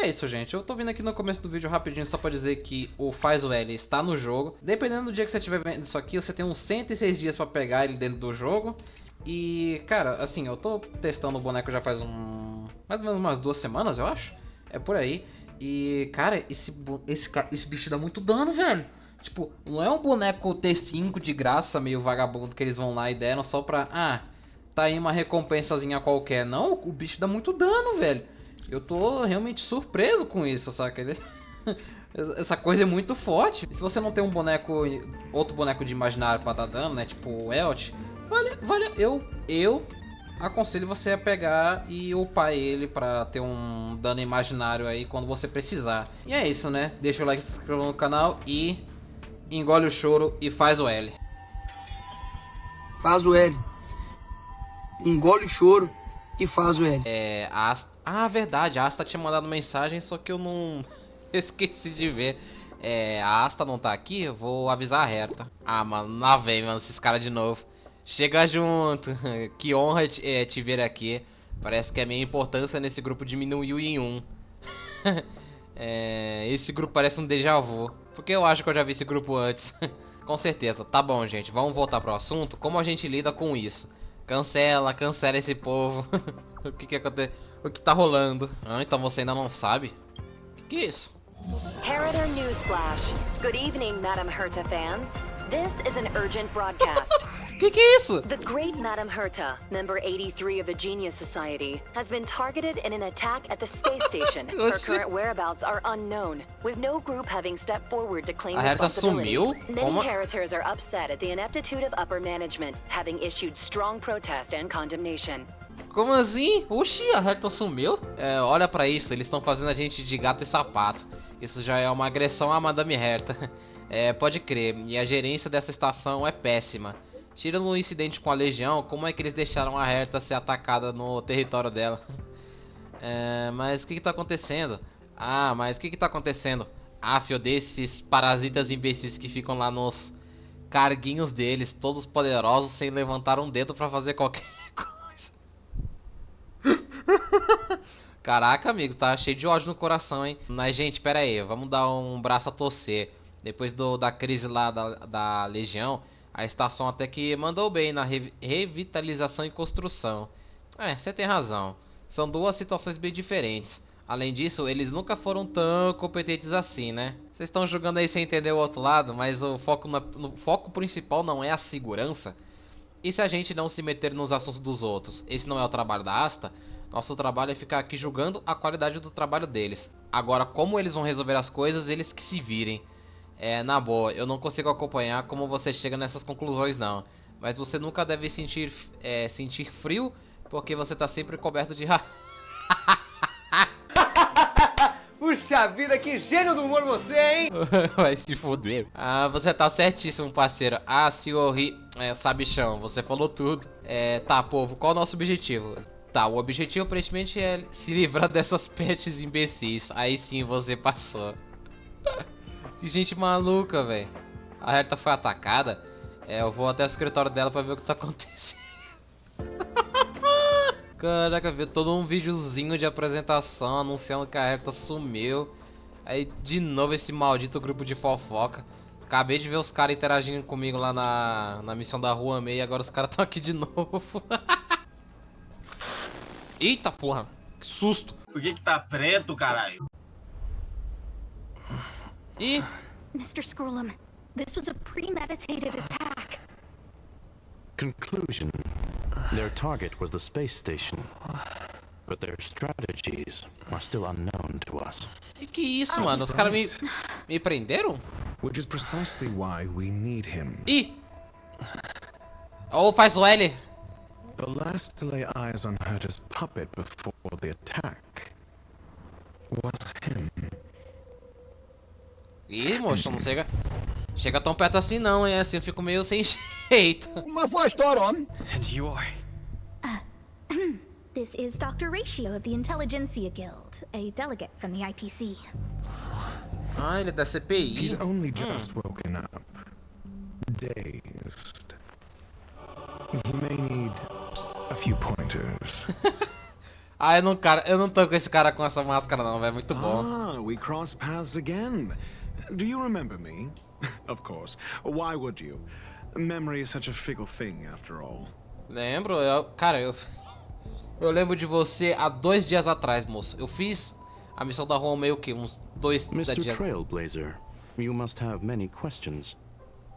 é isso, gente. Eu tô vindo aqui no começo do vídeo rapidinho só pra dizer que o Faz o L está no jogo. Dependendo do dia que você estiver vendo isso aqui, você tem uns 106 dias pra pegar ele dentro do jogo. E, cara, assim, eu tô testando o boneco já faz mais ou menos umas 2 semanas, eu acho. É por aí. E, cara, esse bicho dá muito dano, velho. Tipo, não é um boneco T5 de graça, meio vagabundo, que eles vão lá e deram só pra... Ah, tá aí uma recompensazinha qualquer. Não, o bicho dá muito dano, velho. Eu tô realmente surpreso com isso, saca? Essa coisa é muito forte. E se você não tem um boneco, outro boneco de imaginário pra dar dano, né? Tipo o Elt, eu aconselho você a pegar e upar ele pra ter um dano imaginário aí quando você precisar. E é isso, né? Deixa o like, se inscreva no canal e engole o choro e faz o L. Faz o L. Engole o choro e faz o L. Ah, verdade, a Asta tinha mandado mensagem, só que eu não esqueci de ver. A Asta não tá aqui, eu vou avisar a Herta. Ah, mano, lá vem, mano, esses caras de novo. Chega junto, que honra te ver aqui. Parece que a minha importância nesse grupo diminuiu em 1. Esse grupo parece um déjà vu. Porque eu acho que eu já vi esse grupo antes. Com certeza. Tá bom, gente, vamos voltar pro assunto. Como a gente lida com isso? Cancela esse povo. O que acontece? O que tá rolando? Ah, então você ainda não sabe? O que é isso? Herita Newsflash. Good evening, Madam Herta fans. This is an urgent broadcast. Que é isso? The great Madam Herta, member 83 of the Genius Society, has been targeted in an attack at the space station. Her current whereabouts are unknown, with no group having stepped forward to claim responsibility. Many Heritors are upset at the ineptitude of upper management, having issued strong protest and condemnation. Como assim? Oxi, a Herta sumiu? Olha pra isso, eles estão fazendo a gente de gato e sapato. Isso já é uma agressão à Madame Herta. Pode crer, e a gerência dessa estação é péssima. Tirando o incidente com a Legião, como é que eles deixaram a Herta ser atacada no território dela? Mas o que tá acontecendo? Afio desses parasitas imbecis que ficam lá nos carguinhos deles, todos poderosos, sem levantar um dedo pra fazer qualquer coisa. Caraca, amigo, tá cheio de ódio no coração, hein? Mas, gente, pera aí, vamos dar um braço a torcer. Depois da crise lá da Legião, a estação até que mandou bem na revitalização e construção. Você tem razão. São duas situações bem diferentes. Além disso, eles nunca foram tão competentes assim, né? Vocês estão jogando aí sem entender o outro lado, mas o foco principal não é a segurança. E se a gente não se meter nos assuntos dos outros? Esse não é o trabalho da Asta? Nosso trabalho é ficar aqui julgando a qualidade do trabalho deles. Agora, como eles vão resolver as coisas, eles que se virem. Na boa, eu não consigo acompanhar como você chega nessas conclusões não. Mas você nunca deve sentir frio, porque você tá sempre coberto de Puxa vida, que gênio do humor você, hein? Vai se foder. Você tá certíssimo, parceiro. Senhor Sabichão, você falou tudo. Tá, povo, qual é o nosso objetivo? Tá, o objetivo aparentemente é se livrar dessas pestes imbecis. Aí sim você passou. Que gente maluca, velho. A Herta foi atacada. Eu vou até o escritório dela pra ver o que tá acontecendo. Caraca, viu todo um videozinho de apresentação anunciando que a Herta sumiu. Aí de novo esse maldito grupo de fofoca. Acabei de ver os caras interagindo comigo lá na missão da Rua Meia e agora os caras estão aqui de novo. Eita porra, que susto. Por que tá preto, caralho? Mr. Scrollum, this was a premeditated attack. Conclusion. Their target was the space station, but their strategies are still unknown to us. E que isso, mano? Os caras me prenderam? Which is precisely why we need him. Faz o L. The last to lay eyes on Herta's puppet before the attack was him. Moço, não chega tão perto assim não, hein? Assim eu fico meio sem jeito. Uma voz do homem. And you are? This is DR.RATIO of the Intelligentsia Guild, a delegate from the IPC. Ele é da CPI. He's only just woken up. Dazed. He may need a few pointers. Ah, eu não tô com esse cara com essa máscara não, velho. Muito bom. Ah, we cross paths again. Do you remember me? Of course. Why would you? Memory is such a fickle thing, after all. Lembro, eu lembro de você há 2 dias atrás, moço. Eu fiz a missão da rua meio que uns 2 Mr. dias. Trailblazer, you must have many questions.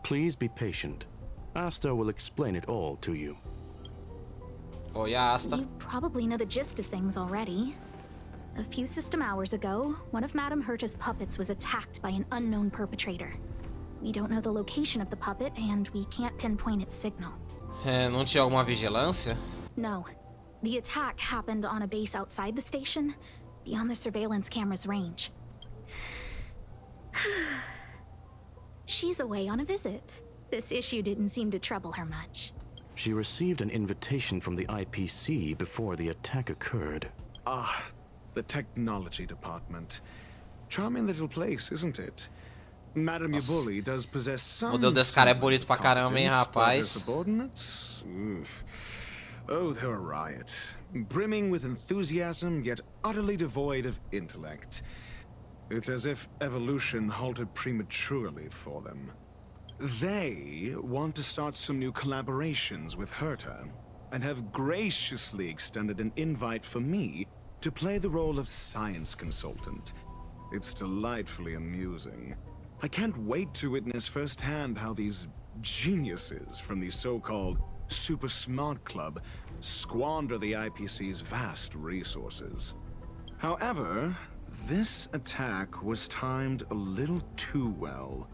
Please be patient. Asta will explain it all to you. Oi, Asta. You probably know the gist of things already. A few system hours ago, one of Madame Herta's puppets was attacked by an unknown perpetrator. We don't know the location of the puppet, and we can't pinpoint its signal. Não tinha alguma vigilância? No. The attack happened on a base outside the station, beyond the surveillance camera's range. She's away on a visit. This issue didn't seem to trouble her much. She received an invitation from the IPC before the attack occurred. Ah, the technology department. Charming little place, isn't it? Madame Yabuli does possess some O modelo desse cara é bonito pra caramba, hein, competence, but her rapaz. subordinates? Oof. Oh, they're a riot. Brimming with enthusiasm, yet utterly devoid of intellect. It's as if evolution halted prematurely for them. They want to start some new collaborations with Herta, and have graciously extended an invite for me to play the role of science consultant. It's delightfully amusing. I can't wait to witness firsthand how these geniuses from the so-called Super Smart Club squander the IPC's vast resources. However, this attack was timed a little too well.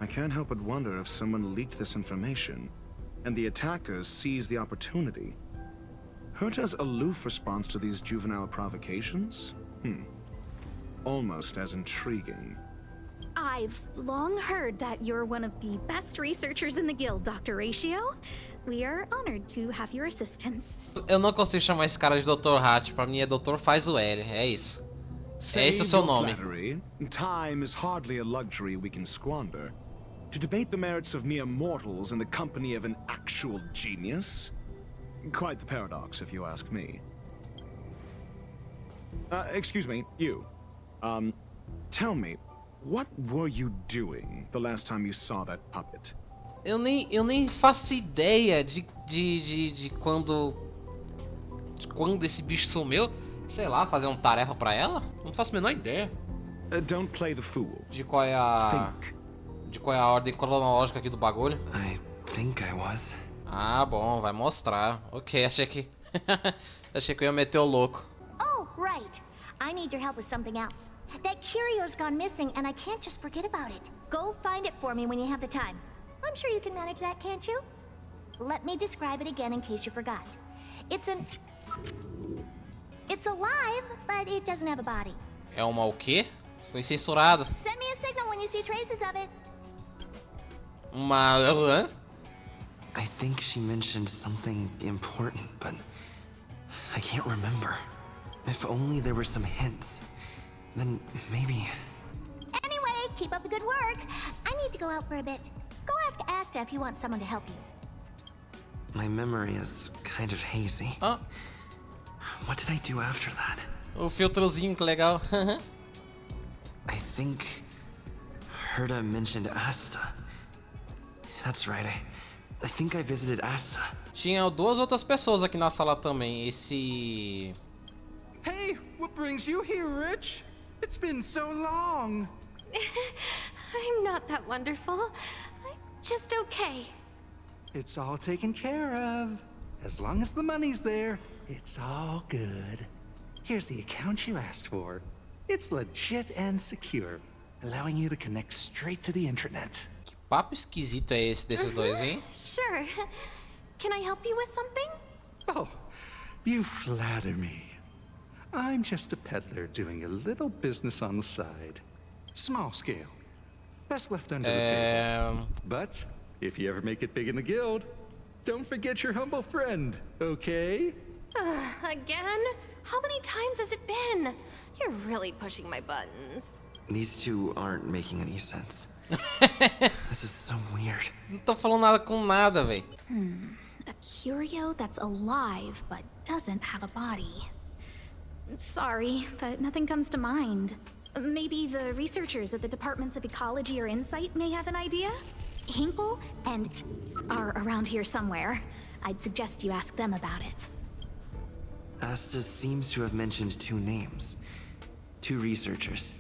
I can't help but wonder if someone leaked this information, and the attackers seized the opportunity. Herta's aloof response to these juvenile provocations? Almost as intriguing. I've long heard that you're one of the best researchers in the guild, DR.RATIO. We are honored to have your assistance. Eu não consigo chamar esse cara de DR.RATIO. Pra mim é Doutor Faz o L. É isso. É esse o seu nome. Flattery. Time is hardly a luxury we can squander. To debate the merits of mere mortals in the company of an actual genius? Quite the paradox, if you ask me. Excuse me, you. Tell me, what were you doing the last time you saw that puppet? Eu nem faço ideia de quando esse bicho sumiu. Sei lá, fazer uma tarefa pra ela? Não faço a menor ideia. Don't play the fool. De qual é a... Think. De qual é a ordem cronológica aqui do bagulho? I think I was. Ah, bom, vai mostrar. Ok, achei que... achei que eu ia meter o louco. Oh, right. I need your help with something else. That curio's gone missing, and I can't just forget about it. Go find it for me when you have the time. I'm sure you can manage that, can't you? Let me describe it again in case you forgot. It's alive, but it doesn't have a body. É uma o quê? Foi censurado. Send me a signal when you see traces of it. Uma... I think she mentioned something important, but I can't remember. If only there were some hints. Then maybe... Anyway, keep up the good work. I need to go out for a bit. Go ask Asta if you want someone to help you. My memory is kind of hazy. Ah, What did I do after that? o filtrozinho, que legal. I think Herta mentioned Asta. That's right. I think I visited Asta. Tinha 2 outras pessoas aqui na sala também. Esse... Hey, what brings you here, Rich? It's been so long. I'm not that wonderful. I'm just okay. It's all taken care of. As long as the money's there, it's all good. Here's the account you asked for. It's legit and secure, allowing you to connect straight to the intranet. Que papo esquisito é esse desses dois, hein? Sure. Can I help you with something? Oh, you flatter me. I'm just a peddler doing a little business on the side. Small scale. Best left under the table. But if you ever make it big in the guild, don't forget your humble friend, okay? Again? How many times has it been? You're really pushing my buttons. These two aren't making any sense. This is so weird. Não tô falando nada com nada, véi. A curio that's alive but doesn't have a body. Sorry, but nothing comes to mind. Maybe the researchers at the Departments of Ecology or Insight may have an idea? Hinkle and are around here somewhere. I'd suggest you ask them about it. Asta seems to have mentioned two names. Two researchers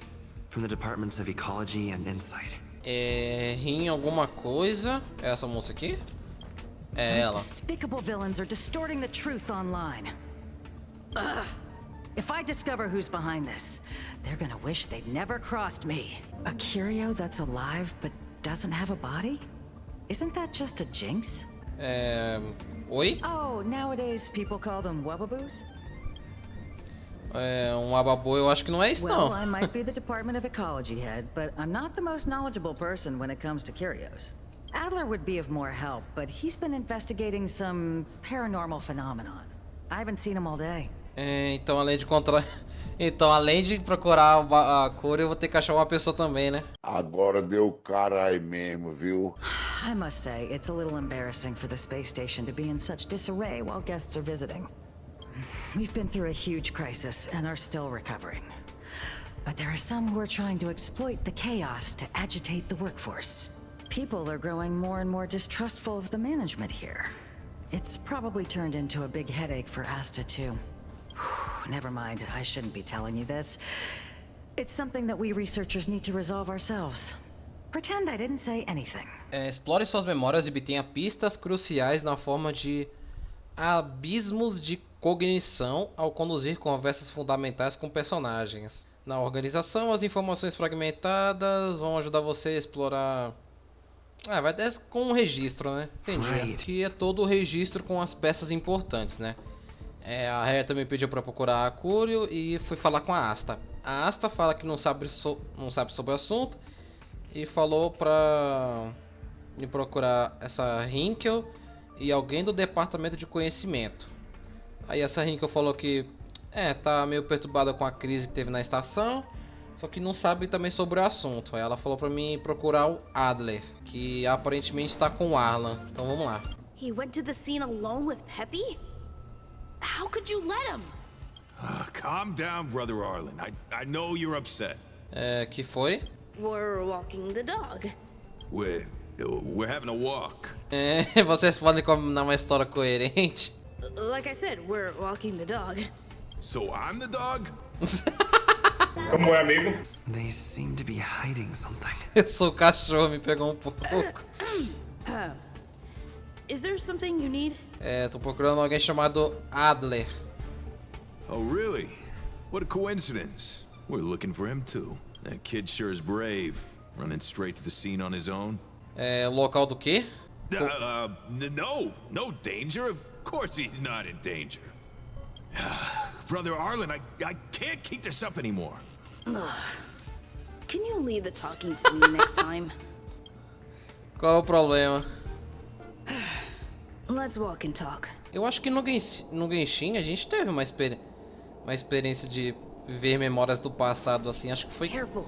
from the Departments of Ecology and Insight. Rim alguma coisa. É essa moça aqui? É ela. Despicable villains are distorting the truth online. Ugh. If I discover who's behind this, they're gonna wish they'd never crossed me. A curio that's alive but doesn't have a body? Isn't that just a jinx? Oi? Oh, nowadays people call them wubbaboos? Ababô eu acho que não é isso, não. Well, I might be the Department of Ecology head, but I'm not the most knowledgeable person when it comes to curios. Adler would be of more help, but he's been investigating some paranormal phenomenon. I haven't seen him all day. Então além de procurar a cor, eu vou ter que achar uma pessoa também, né? Agora deu cara aí mesmo, viu? I must say, it's a little embarrassing for the space station to be in such disarray while guests are visiting. We've been through a huge crisis and are still recovering. But there are some who are trying to exploit the chaos to agitate the workforce. People are growing more and more distrustful of the management here. It's probably turned into a big headache for Asta too. Never mind, I shouldn't be telling you this. It's something that we researchers need to resolve ourselves. Pretend I didn't say anything. Explore suas memórias e obtenha pistas cruciais na forma de abismos de cognição ao conduzir conversas fundamentais com personagens. Na organização, as informações fragmentadas vão ajudar você a explorar... vai ter com um registro, né? Entendi. Que é todo o registro com as peças importantes, né? A Rhea também pediu pra procurar a Curio e fui falar com a Asta. A Asta fala que não sabe sobre o assunto e falou pra me procurar essa Hinkel e alguém do departamento de conhecimento. Aí essa Hinkel falou que tá meio perturbada com a crise que teve na estação, só que não sabe também sobre o assunto. Aí ela falou pra mim procurar o Adler, que aparentemente tá com o Arlan. Então vamos lá. He went to the scene alone with Peppy? How could you let him? Calm down, Brother Arlen. I know you're upset. Que foi? We're walking the dog. We're having a walk. Vocês podem combinar uma história coerente? Like I said, we're walking the dog. So I'm the dog? Como é, amigo? They seem to be hiding something. Eu sou o cachorro, me pegou um pouco. Is there something you need? Tô procurando alguém chamado Adler. Oh, really? What a coincidence. We're looking for him too. That kid sure is brave, running straight to the scene on his own. Local do quê? No danger. Of course he's not in danger. Brother Arlen, I can't keep this up anymore. Can you leave the talking to me next time? Qual é o problema? Let's walk and talk. Eu acho que no Genshin a gente teve uma experiência de ver memórias do passado assim, acho que foi... Careful.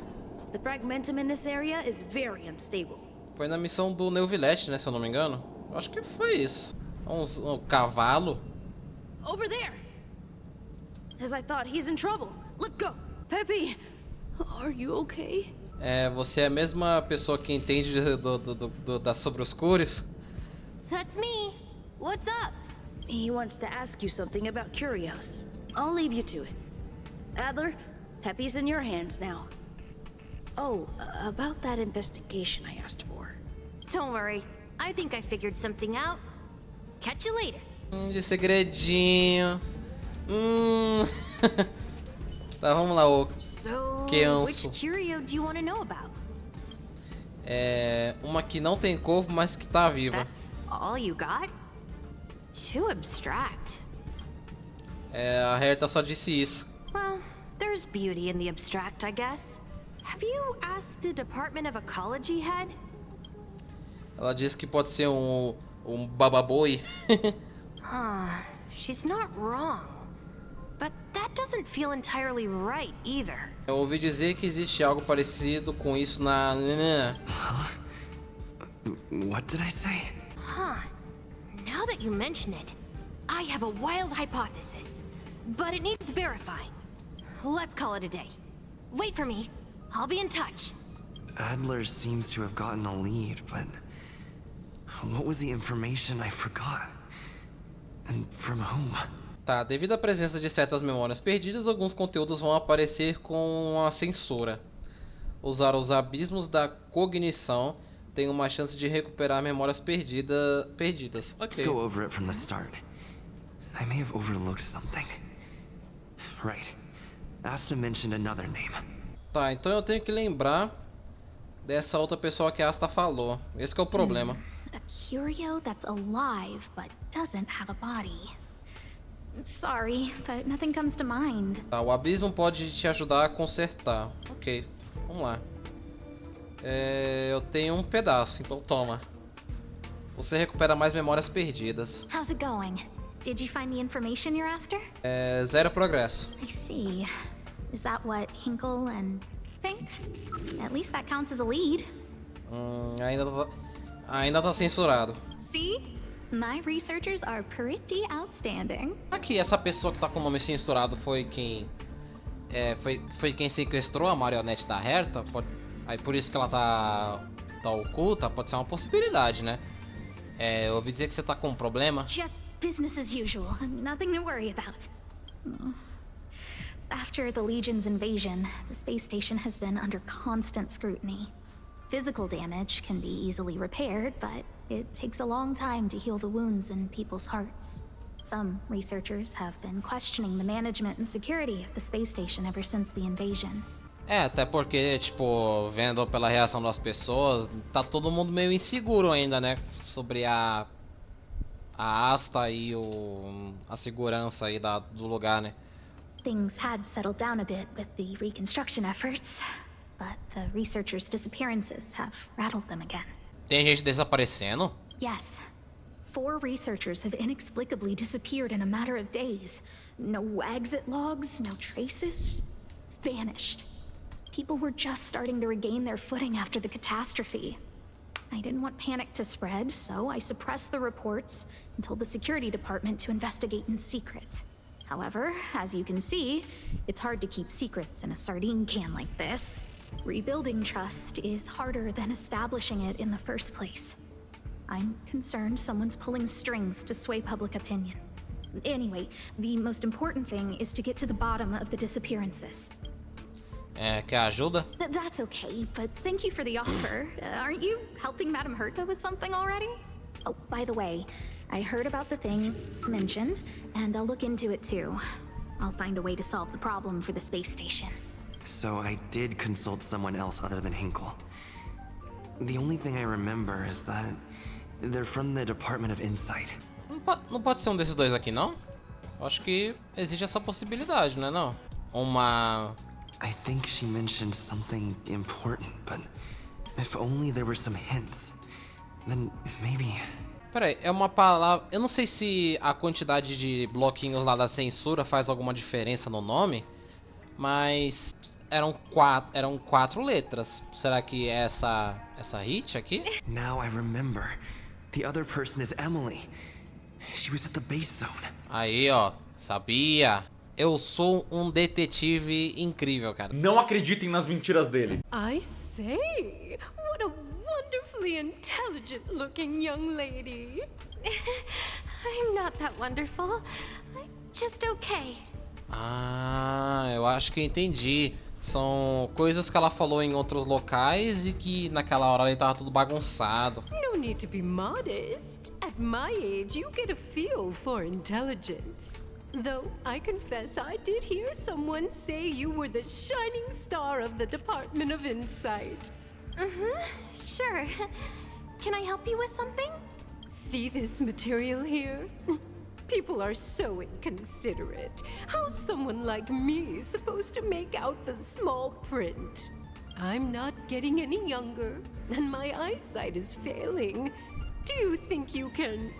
The fragmentum in this area is very unstable. Foi na missão do Neuvillette, né, se eu não me engano. Eu acho que foi isso. Um cavalo. Over there. As I thought, he's in trouble. Let's go. Peppy, are you okay? Você é a mesma pessoa que entende sobre os curios? That's me. What's up? He wants to ask you something about curios. I'll leave you to it. Adler, Peppy's in your hands now. Oh, about that investigation I asked for. Don't worry. I think I figured something out. Catch you later. De segredinho. Tá, vamos lá, ô which curio do you want to know about? Uma que não tem corpo, mas que tá viva. That's all you got? Too abstract. A Herta só disse isso. Well, there's beauty in the abstract, I guess. Have you asked the Department of Ecology head? Ela disse que pode ser um bababoi. She's not wrong. But that doesn't feel entirely right either. Eu ouvi dizer que existe algo parecido com isso na... What did I say? Now that you mention it, I have a wild hypothesis. But it needs verifying. let's call it a day. Wait for me. I'll be in touch. Adler seems to have gotten a lead, but what was the information I forgot? And from whom? Tá, devido à presença de certas memórias perdidas, alguns conteúdos vão aparecer com a censura. Usar os abismos da cognição tem uma chance de recuperar memórias perdidas. Let's go over it from the start. I may have overlooked something. Right. Asta mentioned another name. Tá, então eu tenho que lembrar dessa outra pessoa que a Asta falou. Esse que é o problema. A curio that's alive but doesn't have a body. Sorry, but nothing comes to mind. Tá, o abismo pode te ajudar a consertar. Ok, vamos lá. Eu tenho um pedaço, então toma. Você recupera mais memórias perdidas. How's it going? Did you find the information you're after? 0 progresso. I see. Is that what Hinkle and think? At least that counts as a lead. Ainda tá censurado. See? My researchers are pretty outstanding. Aqui, essa pessoa que tá com o nome censurado foi quem... foi quem sequestrou a marionete da Herta? Aí por isso que ela tá oculta, pode ser uma possibilidade, né? Eu ouvi dizer que você tá com um problema. Just business as usual, nothing to worry about. After the Legion's invasion, the space station has been under constant scrutiny. Physical damage can be easily repaired, but it takes a long time to heal the wounds in people's hearts. Some researchers have been questioning the management and security of the space station ever since the invasion. Até porque, tipo, vendo pela reação das pessoas, tá todo mundo meio inseguro ainda, né? Sobre a Asta e a segurança aí do lugar, né? Things had settled down a bit with the reconstruction efforts, but the researchers' disappearances have rattled them again. Tem gente desaparecendo? Yes. 4 researchers have inexplicably disappeared in a matter of days. No exit logs, no traces. Vanished. People were just starting to regain their footing after the catastrophe. I didn't want panic to spread, so I suppressed the reports and told the security department to investigate in secret. However, as you can see, it's hard to keep secrets in a sardine can like this. Rebuilding trust is harder than establishing it in the first place. I'm concerned someone's pulling strings to sway public opinion. Anyway, the most important thing is to get to the bottom of the disappearances. Quer ajuda? That's okay, but thank you for the offer. Aren't you helping Madame Herta with something already? Oh, by the way, I heard about the thing mentioned, and I'll look into it too. I'll find a way to solve the problem for the space station. So I did consult someone else other than Hinkle. The only thing I remember is that they're from the Department of Insight. Não pode ser um desses dois aqui, não? Acho que existe essa possibilidade, né, não? I think she mentioned something important, but if only there were some hints, then maybe... Peraí, é uma palavra... Eu não sei se a quantidade de bloquinhos lá da censura faz alguma diferença no nome, mas eram 4 letras. Será que é essa hit aqui? Now I remember. The other person is Emily. She was at the base zone. Aí, ó, sabia. Eu sou um detetive incrível, cara. Não acreditem nas mentiras dele. I say, what a wonderfully intelligent-looking young lady. I'm not that wonderful. I'm just okay. Eu acho que eu entendi. São coisas que ela falou em outros locais e que naquela hora ele tava tudo bagunçado. No need to be modest. At my age, you get a feel for intelligence. Though I confess I did hear someone say you were the shining star of the Department of Insight. Sure. Can I help you with something? See this material here? People are so inconsiderate. How's someone like me supposed to make out the small print? I'm not getting any younger, and my eyesight is failing. Do you think you can...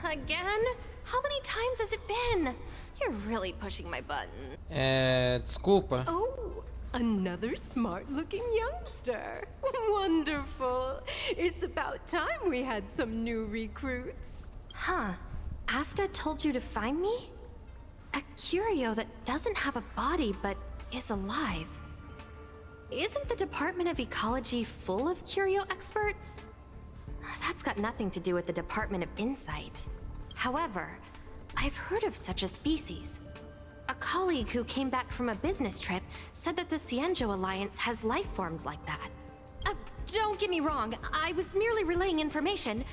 Again? How many times has it been? You're really pushing my button. Desculpa. Oh, another smart-looking youngster. Wonderful. It's about time we had some new recruits. Huh. Asta told you to find me? A curio that doesn't have a body but is alive. Isn't the Department of Ecology full of curio experts? That's got nothing to do with the Department of Insight. However, I've heard of such a species. A colleague who came back from a business trip said that the Cienjo Alliance has life forms like that. Don't get me wrong, I was merely relaying information.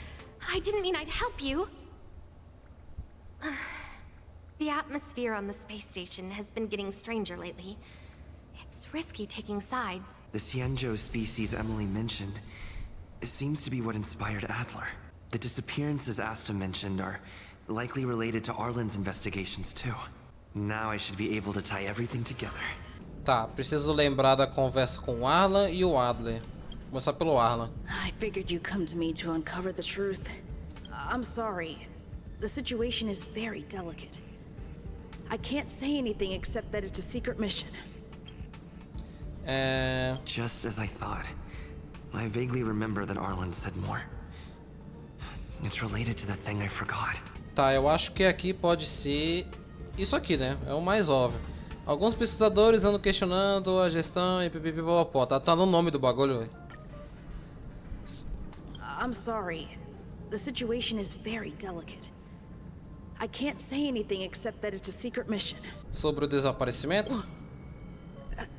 I didn't mean I'd help you. The atmosphere on the space station has been getting stranger lately. It's risky taking sides. The Cienjo species Emily mentioned seems to be what inspired Adler. The disappearances Asta mentioned are likely related to Arlen's investigations too. Now I should be able to tie everything together. Tá, preciso lembrar da conversa com o Arlan e o Adler. Vou começar pelo Arlan. I figured you'd come to me to uncover the truth. I'm sorry. The situation is very delicate. I can't say anything except that it's a secret mission. Just as I thought. I vaguely remember that Arlen said more. It's related to the thing I forgot. Tá, eu acho que aqui pode ser isso aqui, né? É o mais óbvio. Alguns pesquisadores andam questionando a gestão e pipipipopó. Tá no nome do bagulho, velho. I'm sorry. The situation is very delicate. I can't say anything except that it's a secret mission. Sobre o desaparecimento?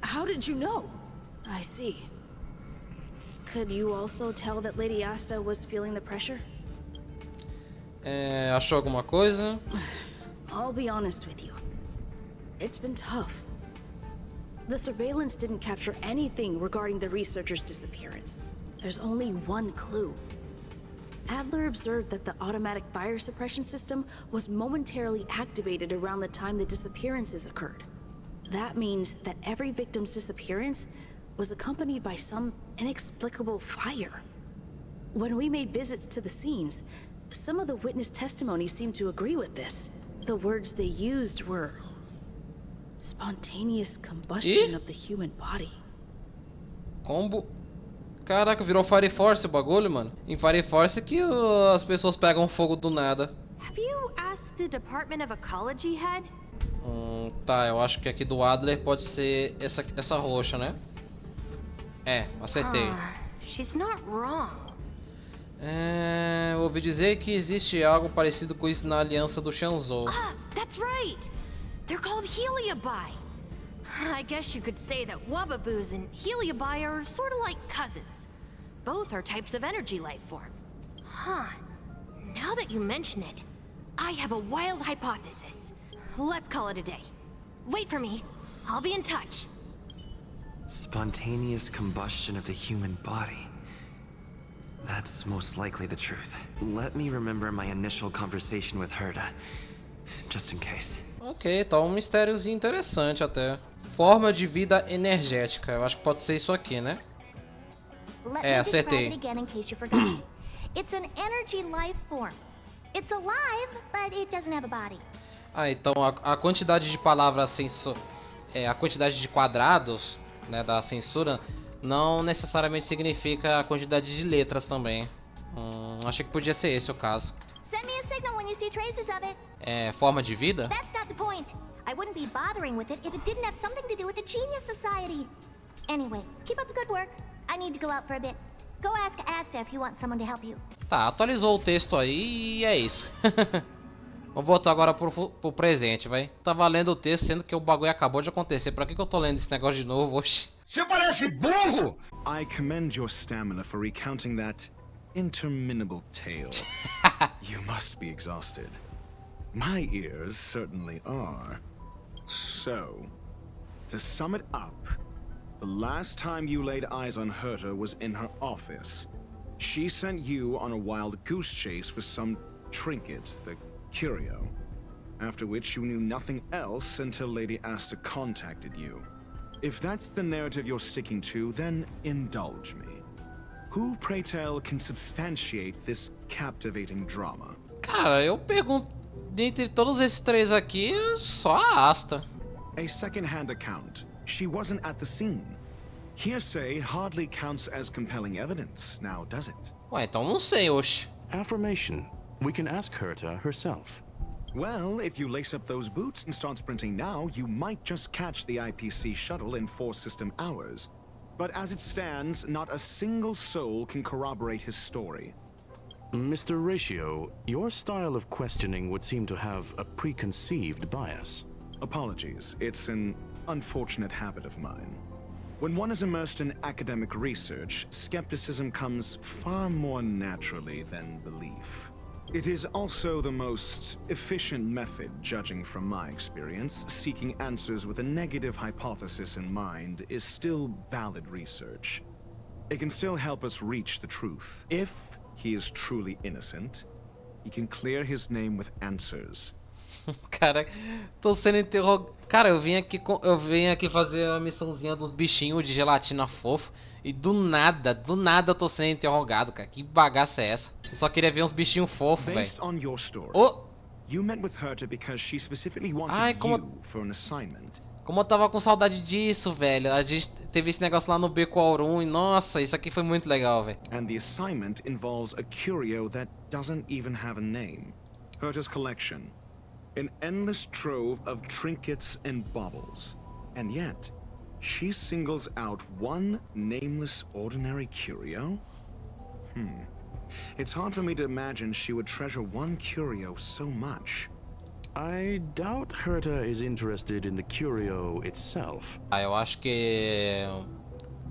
How did you know? I see. Could you also tell that Lady Asta was feeling the pressure? Achou alguma coisa? I'll be honest with you. It's been tough. The surveillance didn't capture anything regarding the researcher's disappearance. There's only one clue. Adler observed that the automatic fire suppression system was momentarily activated around the time the disappearances occurred. That means that every victim's disappearance was accompanied by some inexplicable fire. When we made visits to the scenes, some of the witness testimonies seemed to agree with this. The words they used were spontaneous combustion of the human body. Combo. Caraca, virou Fire Force o bagulho, mano. Em Fire Force que as pessoas pegam fogo do nada. Have you asked the Department of Ecology head? Tá, eu acho que aqui do Adler pode ser essa roxa, né? Acertei. She's not wrong. Eu ouvi dizer que existe algo parecido com isso na aliança do Shanzou. That's right. They're called Heliobi. I guess you could say that Wubbaboos and Heliobi are sort of like cousins. Both are types of energy life form. Now that you mention it, I have a wild hypothesis. Let's call it a day. Wait for me. I'll be in touch. Spontaneous combustion of the human body. That's most likely the truth. Let me remember my initial conversation with Herta, just in case. Ok, tá um mistériozinho interessante até. Forma de vida energética. Eu acho que pode ser isso aqui, né? Acertei. It's an energy life form. It's alive, but it doesn't have a body. Então a quantidade de palavras a quantidade de quadrados, né, da censura não necessariamente significa a quantidade de letras também. Achei que podia ser esse o caso. Send me a signal when you see traces of it. Forma de vida? That's not the point. I wouldn't be bothering with it if it didn't have something to do with the Genius Society. Anyway, keep up the good work. I need to go out for a bit. Go ask Asta if you want someone to help you. Tá, atualizou o texto aí e é isso. Vou voltar agora pro presente, vai. Tava lendo o texto, sendo que o bagulho acabou de acontecer. Pra que eu tô lendo esse negócio de novo? Oxi. Você parece burro! I commend your stamina for recounting that interminable tale. You must be exhausted. My ears certainly are. So, to sum it up, the last time you laid eyes on Herta was in her office. She sent you on a wild goose chase for some trinket, the curio. After which you knew nothing else until Lady Asta contacted you. If that's the narrative you're sticking to, then indulge me. Who, pray tell, can substantiate this captivating drama? Cara, eu pergunto, dentre todos esses três aqui, só a Asta. A second-hand account. She wasn't at the scene. Hearsay hardly counts as compelling evidence, now does it? Ué, então não sei, oxe. Affirmation. We can ask Herta herself. Well, if you lace up those boots and start sprinting now, you might just catch the IPC shuttle in 4 system hours. But as it stands, not a single soul can corroborate his story. Mr. Ratio, your style of questioning would seem to have a preconceived bias. Apologies, it's an unfortunate habit of mine. When one is immersed in academic research, skepticism comes far more naturally than belief. It is also the most efficient method, judging from my experience. Seeking answers with a negative hypothesis in mind is still valid research. It can still help us reach the truth. If he is truly innocent, he can clear his name with answers. Cara, tô sendo interrogado. Cara, eu vim aqui fazer a missãozinha dos bichinhos de gelatina fofo. E do nada eu tô sendo interrogado, cara. Que bagaça é essa? Eu só queria ver uns bichinhos fofos, velho. Oh! Ai, como eu tava com saudade disso, velho. A gente teve esse negócio lá no Beco Aurum e nossa, isso aqui foi muito legal, velho. And the assignment involves a curio that doesn't even have a name. Herta's collection. An endless trove of trinkets and baubles. And yet, she singles out one nameless ordinary curio? It's hard for me to imagine she would treasure one curio so much. I doubt Herta is interested in the curio itself. Eu acho que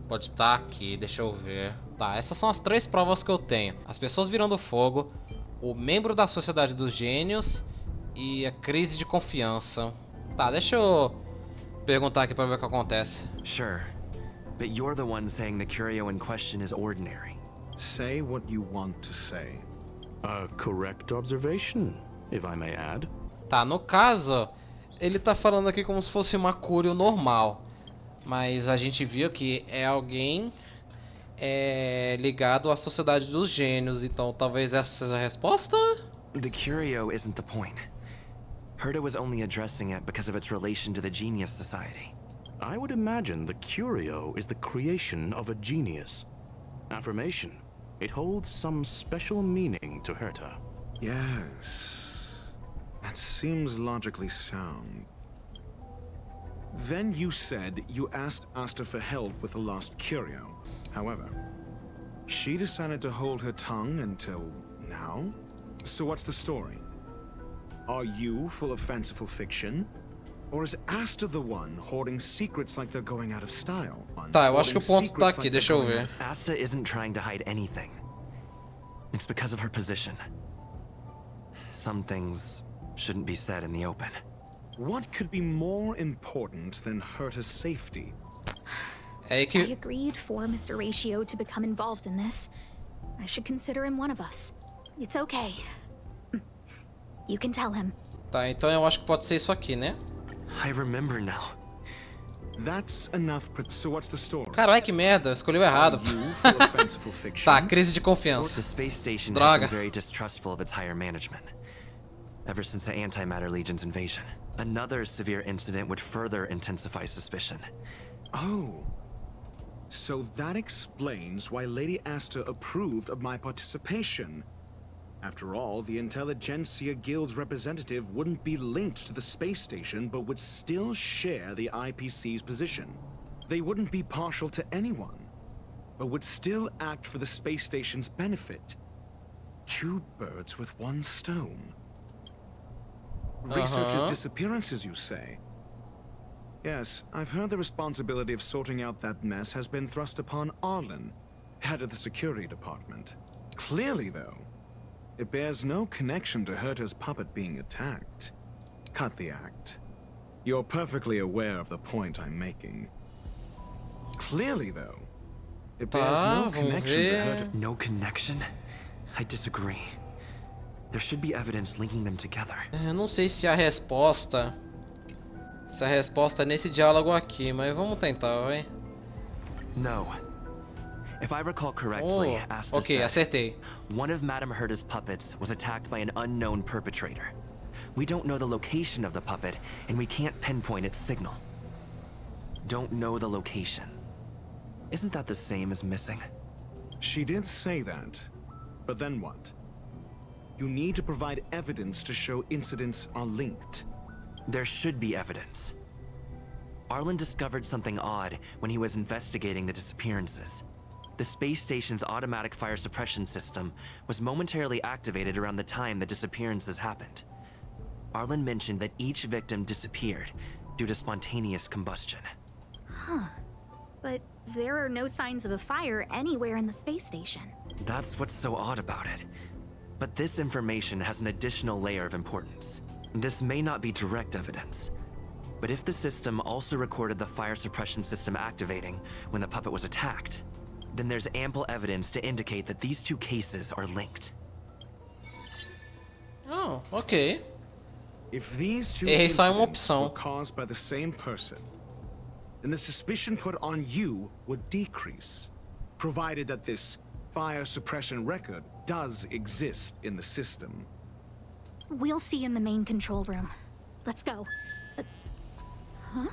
pode estar aqui, deixa eu ver. Tá, essas são as 3 provas que eu tenho. As pessoas virando fogo, o membro da Sociedade dos Gênios e a crise de confiança. Tá, deixa eu perguntar aqui pra ver o que acontece. Sure, but you're the one saying the curio in question is ordinary. Say what you want to say. A correct observation, if I may add. Tá, no caso, ele tá falando aqui como se fosse uma curio normal. Mas a gente viu que é alguém ligado à Sociedade dos Gênios. Então talvez essa seja a resposta? The curio isn't the point. Herta was only addressing it because of its relation to the Genius Society. I would imagine the curio is the creation of a genius. Affirmation. It holds some special meaning to Herta. Yes. That seems logically sound. Then you said you asked Asta for help with the lost curio. However, she decided to hold her tongue until now? So what's the story? Are you full of fanciful fiction? Or is Asta the one hoarding secrets like they're going out of style? Tá, eu acho que o ponto tá aqui, deixa eu ver. Asta isn't trying to hide anything. It's because of her position. Some things shouldn't be said in the open. What could be more important than Herta's safety? I agreed for Mr. Ratio to become involved in this. I should consider him one of us. It's okay. You can tell him. Tá, então eu acho que pode ser isso aqui, né? I remember now. That's enough. So what's the story? Caralho, que merda, escolheu errado. Tá, crise de confiança. The space station Droga. has been very distrustful of its higher management ever since the Antimatter Legion's invasion. Another severe incident would further intensify suspicion. Oh. So that explains why Lady Asta approved of my participation. After all, the Intelligentsia Guild's representative wouldn't be linked to the space station, but would still share the IPC's position. They wouldn't be partial to anyone, but would still act for the space station's benefit. 2 birds with 1 stone. Researchers' disappearances, you say? Yes, I've heard the responsibility of sorting out that mess has been thrust upon Arlen, head of the security department. Clearly, though, it bears no connection to Herta's puppet being attacked. Cut the act. You're perfectly aware of the point I'm making. Clearly, though, it bears no connection to Herta. No connection? I disagree. There should be evidence linking them together. Eu não sei se a resposta é nesse diálogo aqui, mas vamos tentar, vai. No. If I recall correctly, Asta said, acertei. One of Madame Herta's puppets was attacked by an unknown perpetrator. We don't know the location of the puppet, and we can't pinpoint its signal. Don't know the location. Isn't that the same as missing? She did say that, but then what? you need to provide evidence to show incidents are linked. There should be evidence. Arlen discovered something odd when he was investigating the disappearances. The space station's automatic fire suppression system was momentarily activated around the time the disappearances happened. Arlen mentioned that each victim disappeared due to spontaneous combustion. Huh. But there are no signs of a fire anywhere in the space station. That's what's so odd about it. But this information has an additional layer of importance. This may not be direct evidence, but if the system also recorded the fire suppression system activating when the puppet was attacked, then there's ample evidence to indicate that these two cases are linked. Oh, ok. If these two só uma incidents opção. were caused by the same person, then the suspicion put on you would decrease, provided that this fire suppression record does exist in the system. We'll see in the main control room. Let's go. Huh?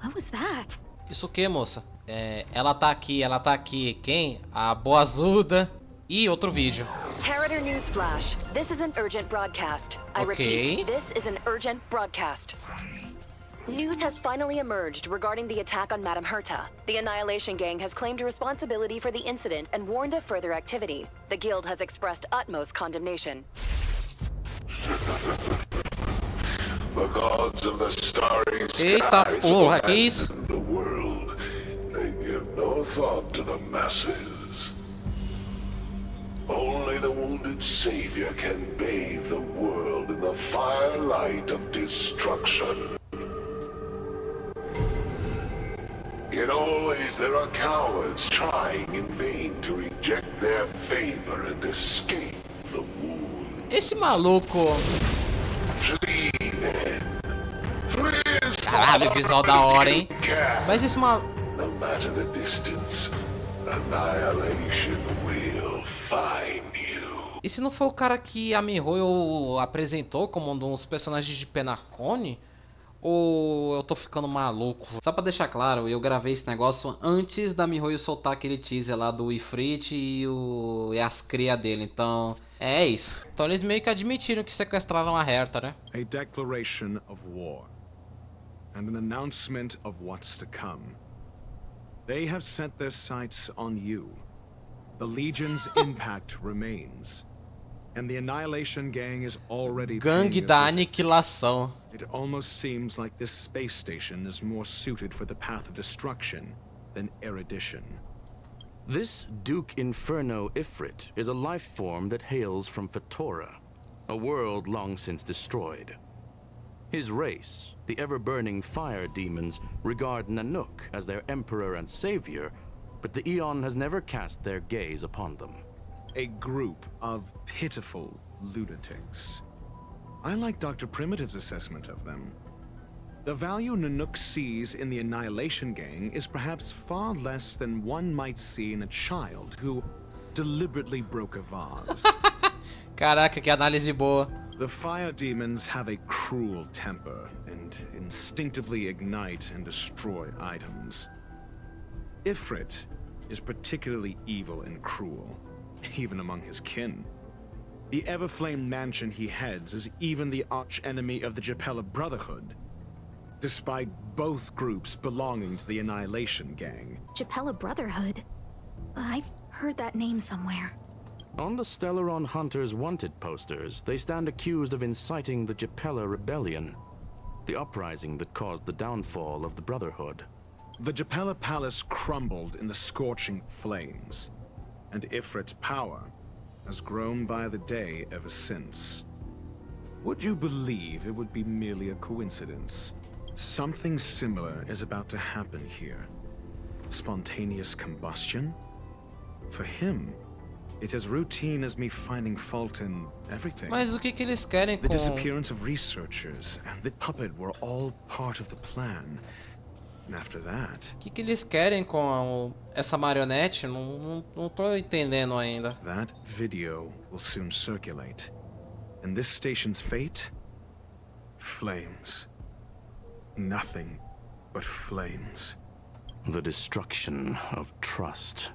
What was that? Isso o que, moça? Ela tá aqui. Quem? A Boazuda. E outro vídeo. Harrider Newsflash. This is an urgent broadcast. I repeat, this is an urgent broadcast. News has finally emerged regarding the attack on Madame Herta. The Annihilation Gang has claimed responsibility for the incident and warned of further activity. The Guild has expressed utmost condemnation. The gods of the starry skies abandon the world. They give no thought to the masses. Only the wounded savior can bathe the world in the firelight of destruction. Yet always there are cowards trying in vain to reject their favor and escape the wound. Esse maluco. Flee then. Flee as Caralho, visual da hora, hein? Mas esse maluco. No matter the distance, annihilation will find you. E se não foi o cara que a miHoYo apresentou como um dos personagens de Penacone? Ou eu tô ficando maluco? Só pra deixar claro, eu gravei esse negócio antes da miHoYo soltar aquele teaser lá do Ifrit e as cria dele, então é isso. Então eles meio que admitiram que sequestraram a Herta, né? A declaration of war and an announcement of what's to come. They have set their sights on you. The Legion's impact remains. And the Annihilation Gang is already Gangue da Aniquilação. It almost seems like this space station is more suited for the path of destruction than erudition. This Duke Inferno Ifrit is a life form that hails from Fatora, a world long since destroyed. His race, the ever-burning fire demons, regard Nanook as their emperor and savior, but the Eon has never cast their gaze upon them. A group of pitiful lunatics. I like Dr. Primitive's assessment of them. The value Nanook sees in the Annihilation Gang is perhaps far less than one might see in a child who deliberately broke a vase. Caraca, que análise boa. The fire demons have a cruel temper and instinctively ignite and destroy items. Ifrit is particularly evil and cruel, even among his kin. The Everflame mansion he heads is even the arch-enemy of the Japella Brotherhood, despite both groups belonging to the Annihilation Gang. Japella Brotherhood? I've heard that name somewhere. On the Stellaron Hunters wanted posters, they stand accused of inciting the Japella Rebellion, the uprising that caused the downfall of the Brotherhood. The Japella Palace crumbled in the scorching flames, and Ifrit's power has grown by the day ever since. Would you believe it would be merely a coincidence? Something similar is about to happen here. Spontaneous combustion? For him, it's as routine as me finding fault in everything. Mas o que eles querem com... The disappearance of researchers and the puppet were all part of the plan. And after that... O que eles querem com essa marionete? Não tô entendendo ainda. That video will soon circulate. And this station's fate? Flames. Nothing but flames. The destruction of trust.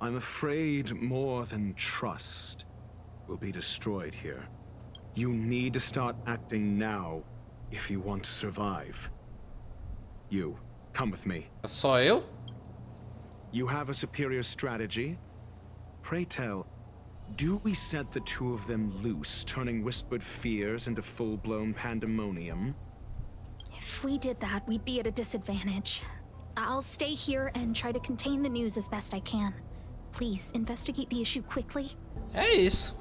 I'm afraid more than trust. will be destroyed here. You need to start acting now if you want to survive. You, come with me. Só eu? You have a superior strategy? Pray tell, do we set the two of them loose, turning whispered fears into full-blown pandemonium? If we did that, we'd be at a disadvantage. I'll stay here and try to contain the news as best I can. Please, investigate the issue quickly. É isso.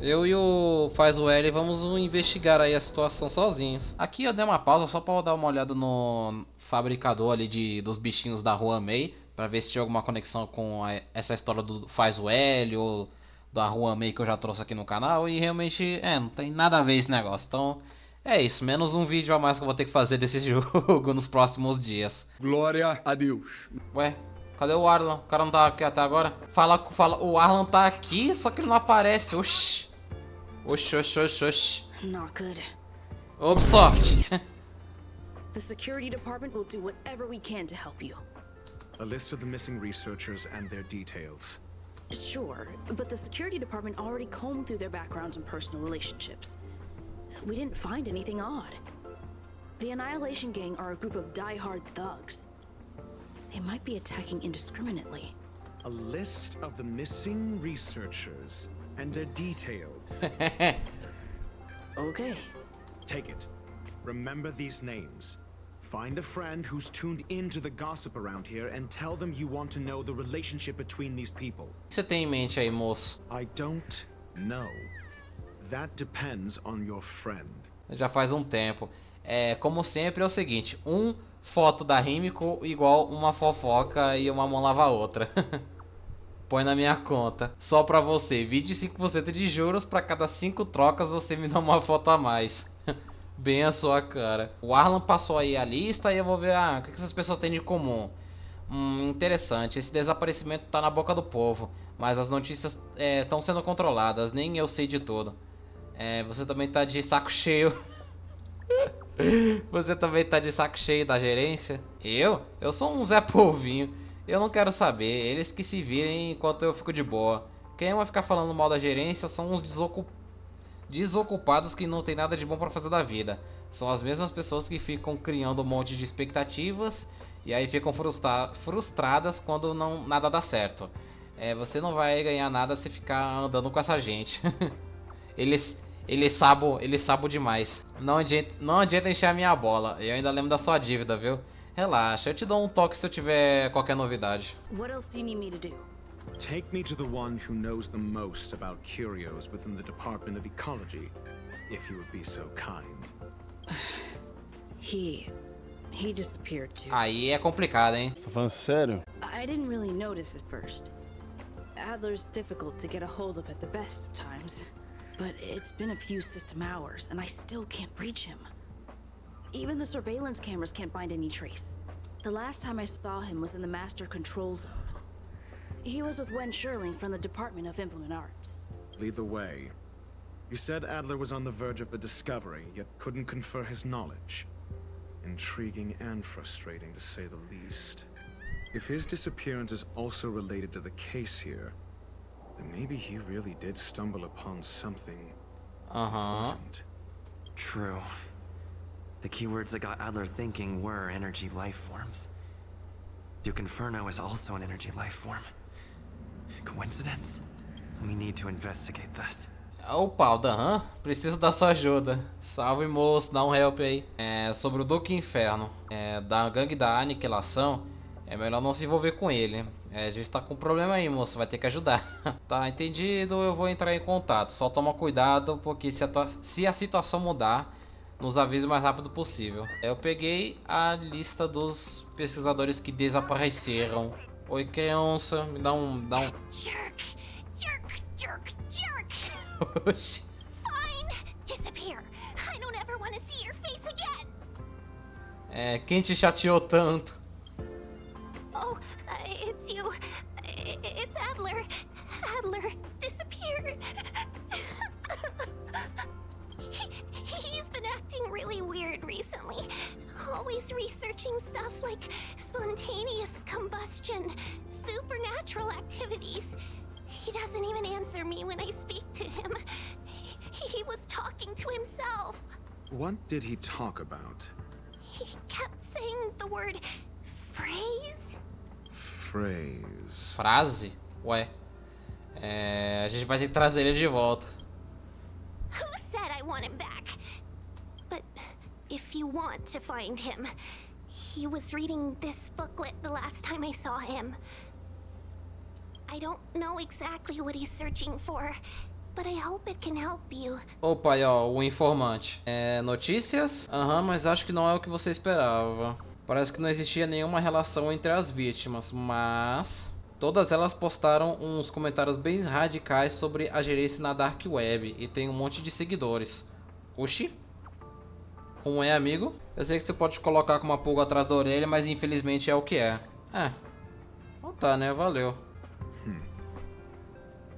Eu e o Faz o L vamos investigar aí a situação sozinhos. Aqui eu dei uma pausa só pra eu dar uma olhada no fabricador ali dos bichinhos da Rua May, pra ver se tinha alguma conexão com essa história do Faz o L ou da Rua May que eu já trouxe aqui no canal. E realmente, não tem nada a ver esse negócio. Então, é isso. Menos um vídeo a mais que eu vou ter que fazer desse jogo nos próximos dias. Glória a Deus. Ué? Cadê o Arlan? O cara não tá aqui até agora? Fala, o Arlan tá aqui, só que ele não aparece. Oxi. Oxi. Not good. Ubisoft. The security department will do whatever we can to help you. A list of the missing researchers and their details. Sure, but the security department already combed through their backgrounds and personal relationships. We didn't find anything odd. The Annihilation Gang are a group of die-hard thugs. They might be attacking indiscriminately. A list of the missing researchers and their details. Okay. Take it. Remember these names. Find a friend who's tuned into the gossip around here and tell them you want to know the relationship between these people. O que você tem em mente aí, moço? I don't know. That depends on your friend. Já faz um tempo. Como sempre é o seguinte, foto da Rímico igual uma fofoca e uma mão lava a outra. Põe na minha conta. Só pra você. 25% de juros. Pra cada 5 trocas você me dá uma foto a mais. Bem a sua cara. O Arlan passou aí a lista e eu vou ver o que essas pessoas têm de comum. Interessante. Esse desaparecimento tá na boca do povo. Mas as notícias estão sendo controladas. Nem eu sei de tudo. Você também tá de saco cheio. Você também tá de saco cheio da gerência? Eu sou um Zé Polvinho. Eu não quero saber. Eles que se virem enquanto eu fico de boa. Quem vai ficar falando mal da gerência são uns desocupados que não tem nada de bom pra fazer da vida. São as mesmas pessoas que ficam criando um monte de expectativas e aí ficam frustradas quando nada dá certo. Você não vai ganhar nada se ficar andando com essa gente. Eles sabem demais. Não adianta encher a minha bola. Eu ainda lembro da sua dívida, viu? Relaxa, eu te dou um toque se eu tiver qualquer novidade. What else do you need me to do? Take me to the one who knows the most about curios within the Department of Ecology, if you would be so kind. He disappeared too. Aí é complicado, hein? Você tá falando sério? I didn't really notice at first. Adler's difficult to get a hold of at the best of times. But it's been a few system hours, and I still can't reach him. Even the surveillance cameras can't find any trace. The last time I saw him was in the Master Control Zone. He was with Wen Sherling from the Department of Implement Arts. Lead the way. You said Adler was on the verge of a discovery, yet couldn't confer his knowledge. Intriguing and frustrating, to say the least. If his disappearance is also related to the case here, then maybe he really did stumble upon something important. True. The keywords that got Adler thinking were energy life forms. Duke Inferno is also an energy life form. Coincidence? We need to investigate this. Opa, Aldan, preciso da sua ajuda. Salve, moço, dá um help aí. Sobre o Duque Inferno, da gangue da aniquilação, é melhor não se envolver com ele. A gente tá com um problema aí, moço, vai ter que ajudar. Tá, entendido, eu vou entrar em contato. Só toma cuidado, porque se a situação mudar, nos avise o mais rápido possível. Eu peguei a lista dos pesquisadores que desapareceram. Oi, criança, me dá um... Jerk! Oxi. Fine, disappear. I don't ever want to see your face again. Quem te chateou tanto? Oh, it's you. It's Adler. Adler disappeared. He's been acting really weird recently. Always researching stuff like spontaneous combustion, supernatural activities. He doesn't even answer me when I speak to him. He was talking to himself. What did he talk about? He kept saying the word phrase. Phrase. Frase? Ué. A gente vai ter que trazer ele de volta. Who said I want him back? But if you want to find him, he was reading this booklet the last time I saw him. I don't know exactly what he's searching for, but I hope it can help you. Opa, aí ó, o informante. Notícias? Aham, mas acho que não é o que você esperava. Parece que não existia nenhuma relação entre as vítimas, mas todas elas postaram uns comentários bem radicais sobre a gerência na Dark Web e tem um monte de seguidores. Oxi? Como é, amigo? Eu sei que você pode colocar com uma pulga atrás da orelha, mas infelizmente é o que é. Então tá, né? Valeu.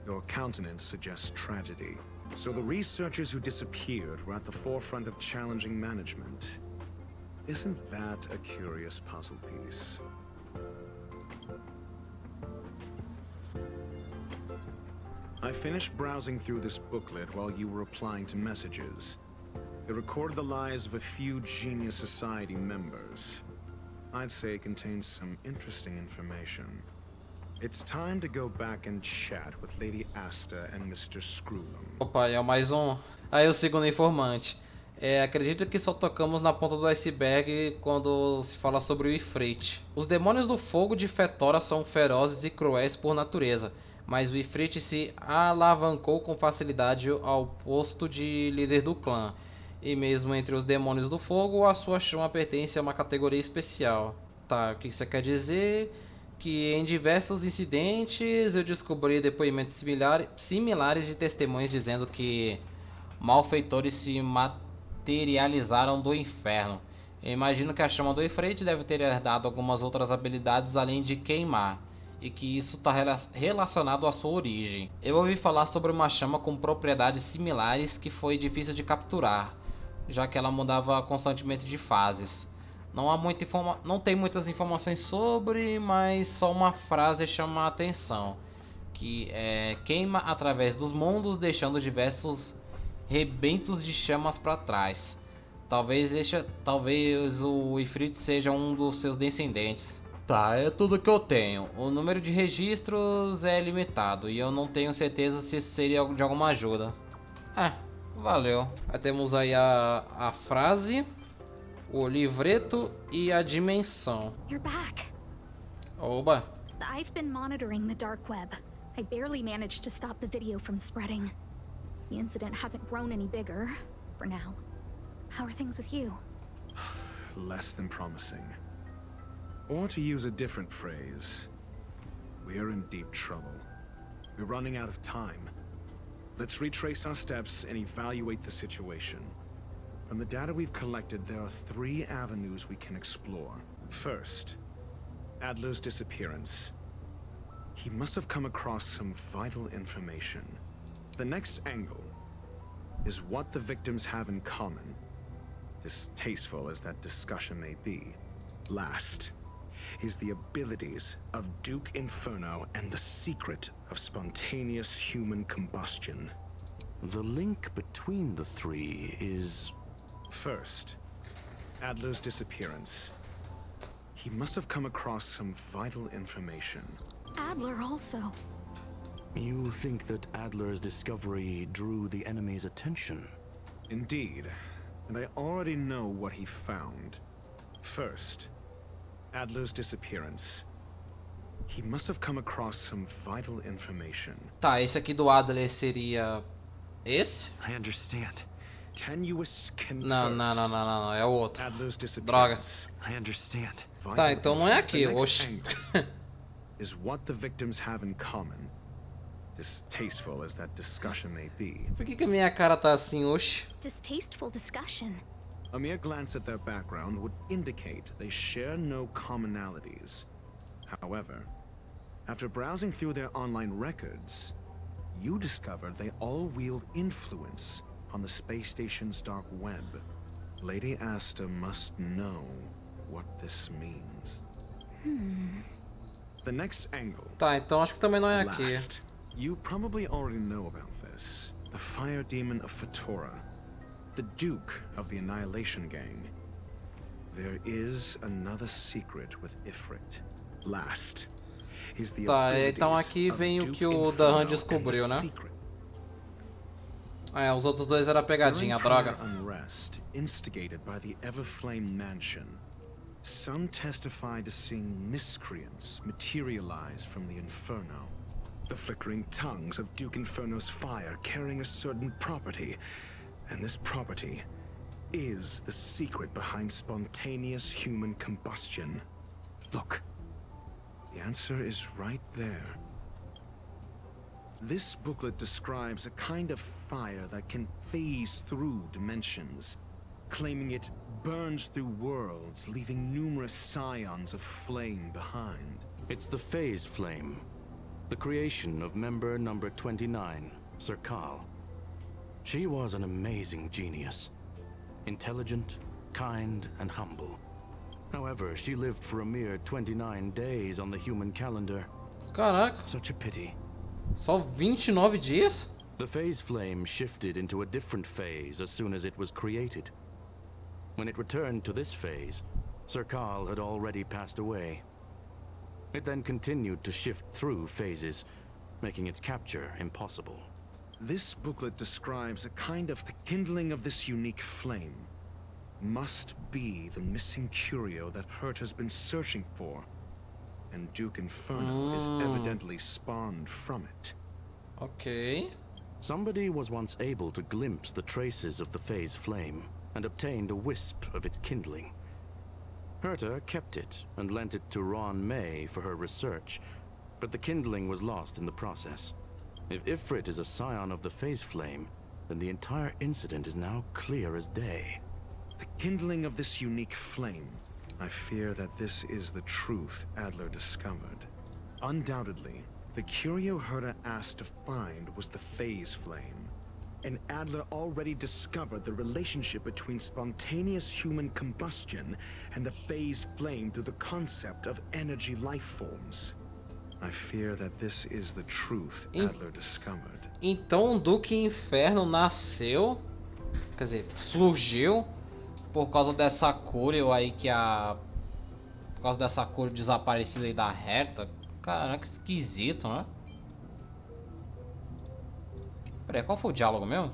Your countenance suggests tragedy. So the researchers who disappeared were at the forefront of challenging management. Isn't that a curious puzzle piece? I finished browsing through this booklet while you were replying to messages. It recorded the lives of a few Genius Society members. I'd say it contains some interesting information. It's time to go back and chat with Lady Asta and Mr. Screwlam. Opa, é mais um. Aí o segundo informante. Acredito que só tocamos na ponta do iceberg quando se fala sobre o Ifrit. Os demônios do fogo de Fetora são ferozes e cruéis por natureza, mas o Ifrit se alavancou com facilidade ao posto de líder do clã. E mesmo entre os demônios do fogo, a sua chama pertence a uma categoria especial. Tá, o que você quer dizer? Que em diversos incidentes eu descobri depoimentos similares de testemunhas dizendo que malfeitores se materializaram do inferno. Eu imagino que a chama do Ifrit deve ter herdado algumas outras habilidades além de queimar, e que isso está relacionado à sua origem. Eu ouvi falar sobre uma chama com propriedades similares que foi difícil de capturar, já que ela mudava constantemente de fases. Não tem muitas informações sobre, mas só uma frase chama a atenção, que queima através dos mundos, deixando diversos rebentos de chamas para trás. Talvez o Ifrit seja um dos seus descendentes. Tá, é tudo que eu tenho. O número de registros é limitado e eu não tenho certeza se isso seria de alguma ajuda. Valeu. Aí temos aí a frase, o livreto e a dimensão. You're back. Oba. I've been monitoring the dark web. I barely managed to stop the video from spreading. The incident hasn't grown any bigger, for now. How are things with you? Less than promising. Or to use a different phrase, we're in deep trouble. We're running out of time. Let's retrace our steps and evaluate the situation. From the data we've collected, there are 3 avenues we can explore. First, Adler's disappearance. He must have come across some vital information. The next angle is what the victims have in common, distasteful as that discussion may be. Last is the abilities of Duke Inferno and the secret of spontaneous human combustion. The link between the 3 is... First, Adler's disappearance. He must have come across some vital information. Adler also. You think that Adler's discovery drew the enemy's attention? Indeed, and I already know what he found. First, Adler's disappearance. He must have come across some vital information. Tá, esse aqui do Adler seria esse? I understand. Tenuous confirmed. Não, é o outro. Adler's Droga. I understand. Tá, então não é aqui, The next oxe. angle is what the victims have in common. Distasteful as that discussion may be. Por que a minha cara tá assim, oxe? Distasteful discussion. A mere glance at their background would indicate they share no commonalities. However, after browsing through their online records, you discovered they all wield influence on the space station's dark web. Lady Asta must know what this means. The next angle. Tá, então acho que também não é aqui. Last You probably already know about this. The fire demon of Fetora. The Duke of the Annihilation Gang. There is another secret with Ifrit. Last is the então aqui vem o que o Dan descobriu, né? É, os outros dois era pegadinha, droga. Unrest instigated by the Everflame Mansion. Some testify to seeing miscreants materialize from the Inferno. The flickering tongues of Duke Inferno's fire carrying a certain property. And this property is the secret behind spontaneous human combustion. Look, the answer is right there. This booklet describes a kind of fire that can phase through dimensions, claiming it burns through worlds, leaving numerous scions of flame behind. It's the phase flame, the creation of member number 29, Serkal. She was an amazing genius. Intelligent, kind, and humble. However, she lived for a mere 29 days on the human calendar. Caraca. Such a pity. Só 29 dias? The phase flame shifted into a different phase as soon as it was created. When it returned to this phase, Serkal had already passed away. It then continued to shift through phases, making its capture impossible. This booklet describes a kind of the kindling of this unique flame. Must be the missing curio that Hurt has been searching for. And Duke Inferno is evidently spawned from it. Okay. Somebody was once able to glimpse the traces of the phase flame and obtained a wisp of its kindling. Herta kept it and lent it to Ron May for her research, but the kindling was lost in the process. If Ifrit is a scion of the phase flame, then the entire incident is now clear as day. The kindling of this unique flame. I fear that this is the truth Adler discovered. Undoubtedly, the curio Herta asked to find was the phase flame. And Adler already discovered the relationship between spontaneous human combustion and the phase flame through the concept of energy life forms. I fear that this is the truth Adler discovered. Então o Duque Inferno nasceu, quer dizer, surgiu por causa dessa Curio aí que a... Por causa dessa Curio desaparecida aí da Herta. Caraca, que esquisito, né? Peraí, qual foi o diálogo mesmo?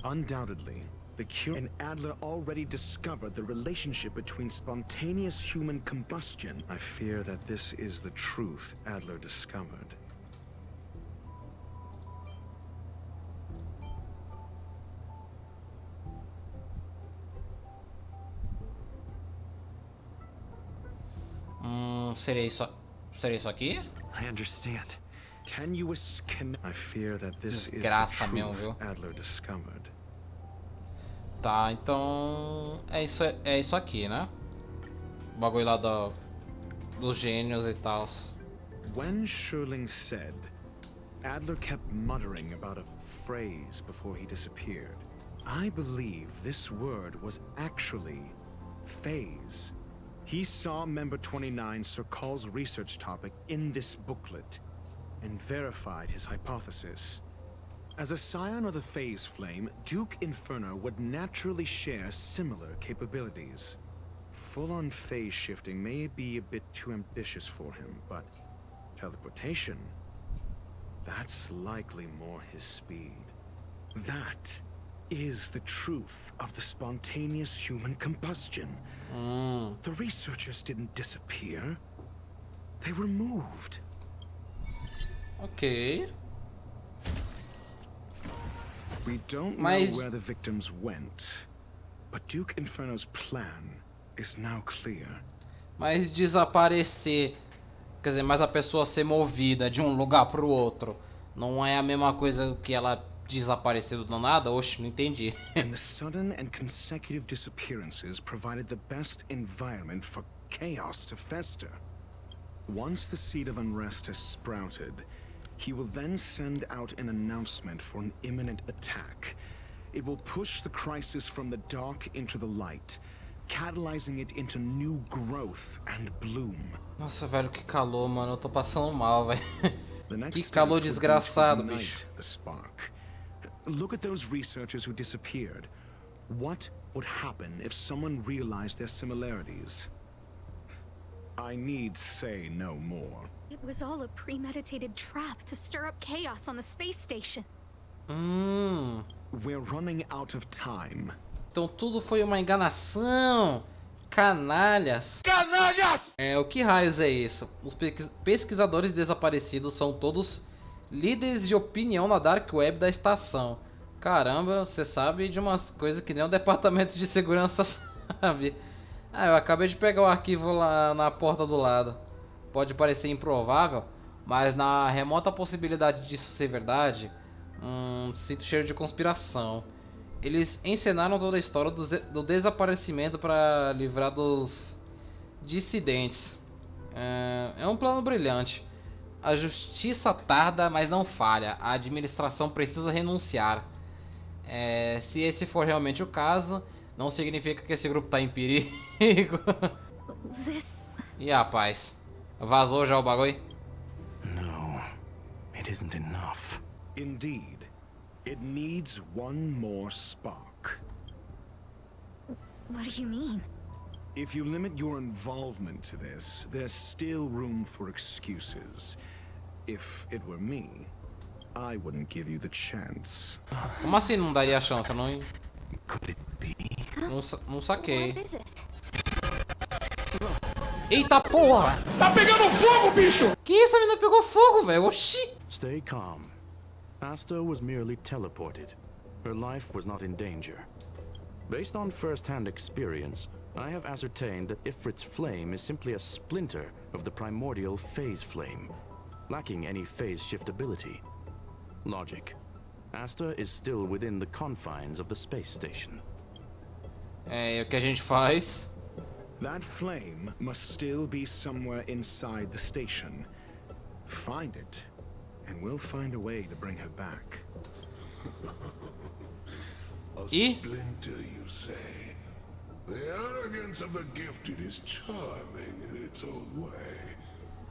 Undoubtedly, the cure and Adler already discovered the relationship between spontaneous human combustion. I fear that this is the truth Adler discovered. Seria isso aqui? I understand. Tenuous can. I fear that this is the truth Adler discovered. Tá, então é isso aqui, né? O bagulho lá dos gênios e tal. When Schurling said, Adler kept muttering about a phrase before he disappeared. I believe this word was actually phase. He saw member 29 Serkal's research topic in this booklet and verified his hypothesis. As a scion of the phase flame, Duke Inferno would naturally share similar capabilities. Full-on phase shifting may be a bit too ambitious for him, but teleportation, that's likely more his speed. That is the truth of the spontaneous human combustion. The researchers didn't disappear. They were moved. Ok. We don't know where the victims went, but Duke Inferno's plan is now clear. Mas desaparecer, quer dizer, mas a pessoa ser movida de um lugar para o outro, não é a mesma coisa que ela desapareceu do nada? Oxe, não entendi. And the sudden and consecutive disappearances provided the best environment for chaos to fester. Once the seed of unrest has sprouted, he will then send out an announcement for an imminent attack. It will push the crisis from the dark into the light, catalyzing it into new growth and bloom. Nossa, velho, que calor, mano. Eu tô passando mal, velho. Que calor desgraçado, bicho. Look at those researchers who disappeared. What would happen if someone realized their similarities? I need say no more. It was all a premeditated trap to stir up chaos on the space station. We're running out of time. Então tudo foi uma enganação. Canalhas! Canalhas! O que raios é isso? Os pesquisadores desaparecidos são todos líderes de opinião na Dark Web da estação. Caramba, você sabe de umas coisas que nem o departamento de segurança sabe. Eu acabei de pegar o arquivo lá na porta do lado. Pode parecer improvável, mas na remota possibilidade disso ser verdade, sinto cheiro de conspiração. Eles encenaram toda a história do desaparecimento para livrar dos dissidentes. É um plano brilhante. A justiça tarda, mas não falha. A administração precisa renunciar. Se esse for realmente o caso, não significa que esse grupo está em perigo. E rapaz, vazou já o bagulho? No, it isn't enough. Indeed. It needs one more spark. What do you mean? If you limit your involvement to this, there's still room for excuses. If it were me, I wouldn't give you the chance. Como assim não daria a chance? Não saquei. Eita porra! Tá pegando fogo, bicho! Que isso? A menina pegou fogo, velho. Oxi! Stay calm. Asta was merely teleported. Her life was not in danger. Based on first-hand experience, I have ascertained that Ifrit's flame is simply a splinter of the primordial phase flame, lacking any phase shift ability. Logic. Asta is still within the confines of the space station. E o que a gente faz? That flame must still be somewhere inside the station. Find it. And we'll find a way to bring her back. A splinter, you say? The arrogance of the gifted is charming in its own way.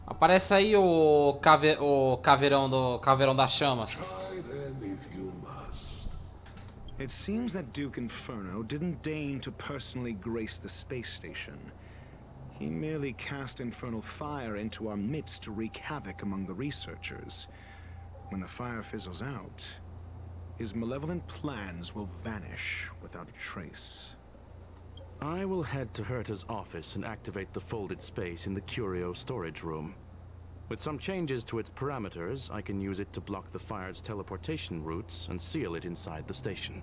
Aparece aí o caveirão das chamas. Try then if you must. It seems that Duke Inferno didn't deign to personally grace the space station. He merely cast infernal fire into our midst to wreak havoc among the researchers. When the fire fizzles out, his malevolent plans will vanish without a trace. I will head to Herta's office and activate the folded space in the curio storage room. With some changes to its parameters, I can use it to block the fire's teleportation routes and seal it inside the station.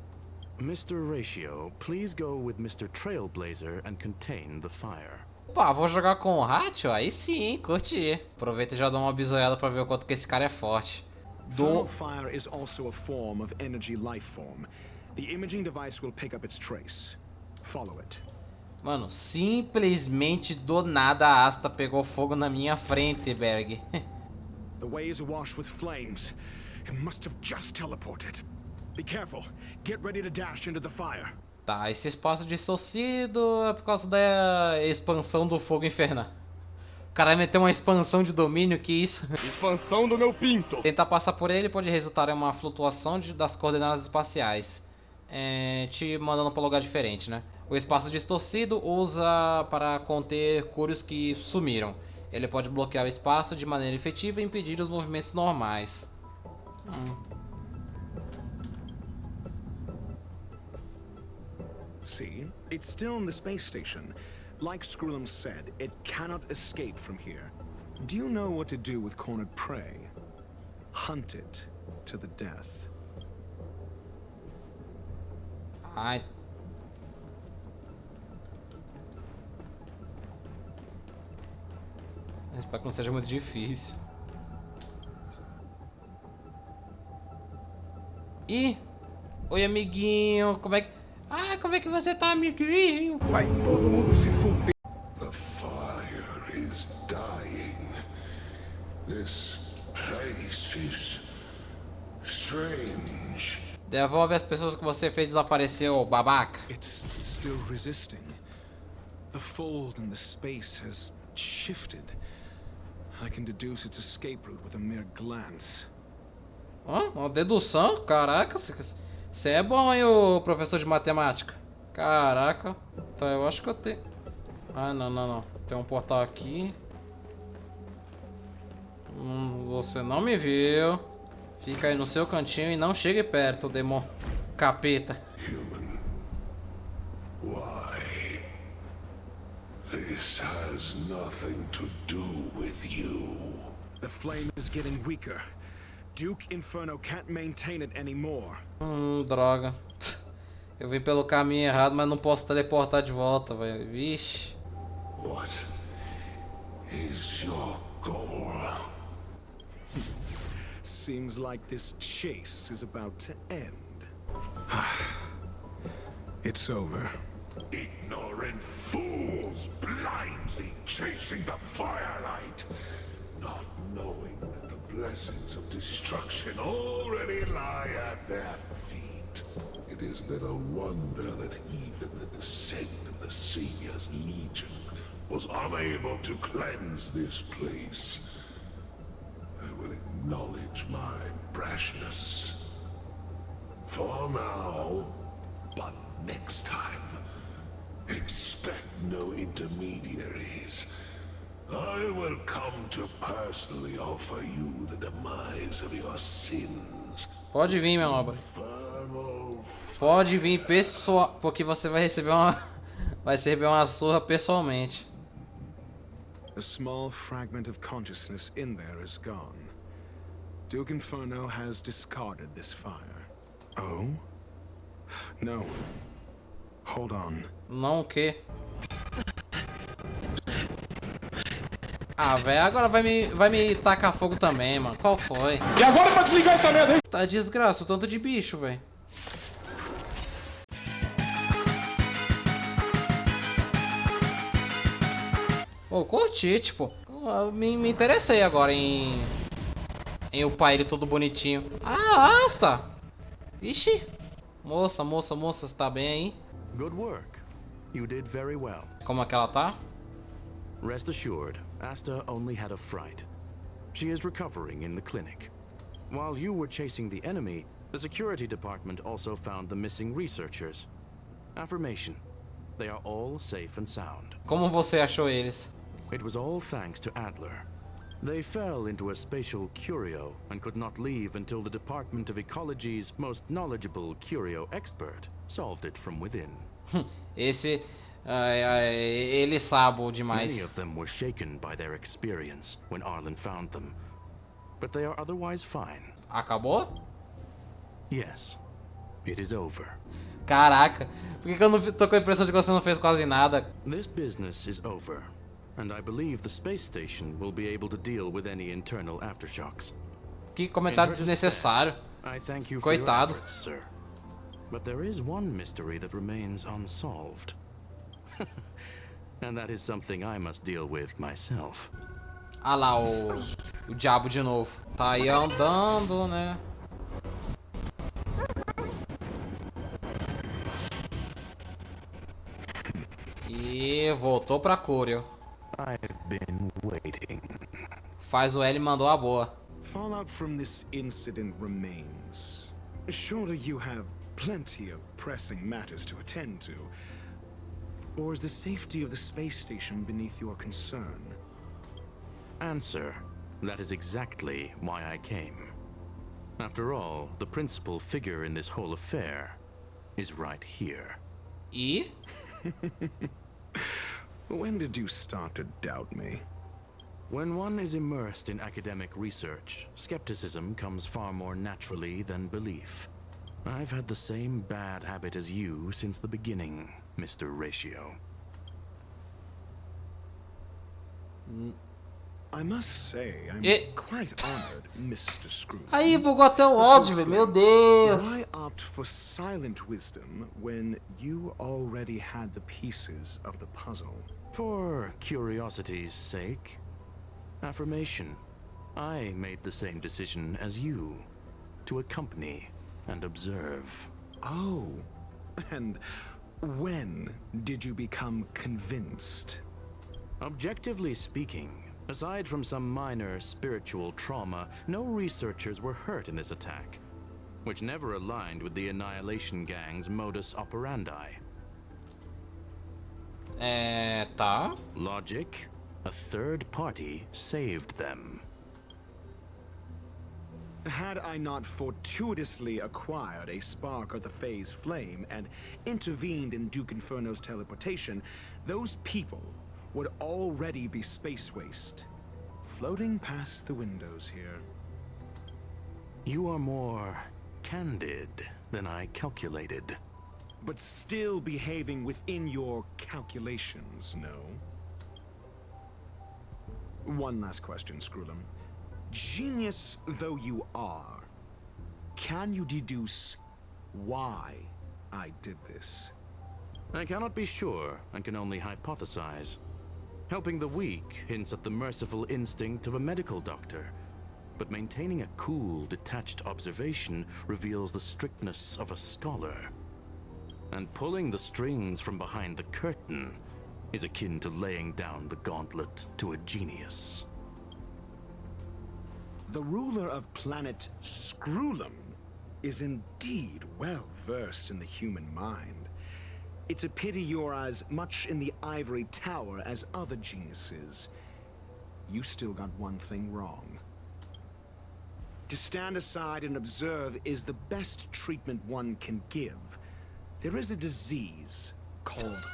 Mr. Ratio, please go with Mr. Trailblazer and contain the fire. Opa, vou jogar com o Ratio? Aí sim, curti. Aproveita e já dá uma bisoiada pra ver o quanto que esse cara é forte. Thermal fire is also a form of energy life form. The imaging device will pick up its trace. Follow it. Mano, simplesmente do nada a Asta pegou fogo na minha frente, Berg. The way is awash with flames. It must have just teleported. Be careful. Get ready to dash into the fire. Tá, esse espaço distorcido é por causa da expansão do fogo infernal. O cara meteu uma expansão de domínio, que isso? Expansão do meu pinto. Tentar passar por ele pode resultar em uma flutuação das coordenadas espaciais, te mandando para um lugar diferente, né? O espaço distorcido usa para conter curios que sumiram. Ele pode bloquear o espaço de maneira efetiva e impedir os movimentos normais. See? It's still in the space station. Like Skrullum said, it cannot escape from here. Do you know what to do with cornered prey? Hunt it to the death. Ai. Espero que não seja muito difícil. Ih! Oi, amiguinho! Como é que você tá, amiguinho? Vai todo mundo se fuder. The fire is dying. This place is strange. Devolve as pessoas que você fez desaparecer, ô babaca. It's still resisting. The fold in the space has shifted. I can deduce its escape route with a mere glance. Ó, uma dedução? Caraca, você é bom, hein, o professor de matemática. Caraca. Tá, eu acho que eu tenho... Ah, não. Tem um portal aqui. Você não me viu. Fica aí no seu cantinho e não chegue perto, demônio. Capeta. Human. Why? This has nothing to do with you. The flame is getting weaker. Duke Inferno can't maintain it anymore. Droga. Eu vim pelo caminho errado, mas não posso teleportar de volta, velho. Vixe. What is your goal? Seems like this chase is about to end. It's over. Ignorant fools blindly chasing the firelight, not knowing that the blessings of destruction already lie at their feet. It is little wonder that even the descent of the Savior's Legion was unable to cleanse this place. I will acknowledge my brashness. For now, but next time, expect no intermediaries. I will come to personally offer you the demise of your sins. Pode vir, meu nobre. Pode vir pessoal, porque você vai receber uma surra pessoalmente. A small fragment of consciousness in there is gone. Duke Inferno has discarded this fire. Oh? No. Hold on. Não o quê? Ah, velho, agora vai me tacar fogo também, mano. Qual foi? E agora pra desligar essa merda aí? Tá desgraça, o tanto de bicho, velho. Pô, curti, tipo, me interessei agora em upar ele todo bonitinho. Ah, Asta! Ixi! Moça, você tá bem aí? Good work. You did very well. Como é que ela tá? Rest assured, Asta only had a fright. She is recovering in the clinic. While you were chasing the enemy, the security department also found the missing researchers. Affirmation. They are all safe and sound. Como você achou eles? It was all thanks to Adler. They fell into a spatial curio and could not leave until the Department of Ecology's most knowledgeable curio expert solved it from within. Ele sabe demais. Many of them were shaken by their experience when Arlen found them, but they are otherwise fine. Acabou? Yes, it is over. Caraca, por que eu não tô com a impressão de que você não fez quase nada? This business is over, and I believe the space station will be able to deal with any internal aftershocks. Que comentário desnecessário. I thank you for Coitado. your efforts, sir. But there is one mystery that remains unsolved. And that is something I must deal with myself. Ah lá, o diabo de novo. Tá aí andando, né? E voltou pra Curio. I've been waiting. Faz o L e mandou a boa. Fallout from this incident remains. Surely you have plenty of pressing matters to attend to. Or is the safety of the space station beneath your concern? Answer. That is exactly why I came. After all, the principal figure in this whole affair is right here. E? When did you start to doubt me? When one is immersed in academic research, skepticism comes far more naturally than belief. I've had the same bad habit as you since the beginning, Mr. Ratio. I must say, I'm quite honored, Mr. Scrooge. Aí, bugou até o áudio, velho. Meu Deus. Why opt for silent wisdom when you already had the pieces of the puzzle? For curiosity's sake. Affirmation. I made the same decision as you. To accompany and observe. Oh. And when did you become convinced? Objectively speaking, Aside from some minor spiritual trauma, no researchers were hurt in this attack, which never aligned with the Annihilation Gang's modus operandi. Tá. Logic? A third party saved them. Had I not fortuitously acquired a spark of the phase flame and intervened in Duke Inferno's teleportation, those people would already be space waste, floating past the windows here. You are more candid than I calculated. But still behaving within your calculations, no? One last question, Screwlum. Genius though you are, can you deduce why I did this? I cannot be sure and can only hypothesize. Helping the weak hints at the merciful instinct of a medical doctor, but maintaining a cool, detached observation reveals the strictness of a scholar. And pulling the strings from behind the curtain is akin to laying down the gauntlet to a genius. The ruler of planet Screwlum is indeed well versed in the human mind. It's a pity you're as much in the ivory tower as other geniuses. You still got one thing wrong. To stand aside and observe is the best treatment one can give. There is a disease called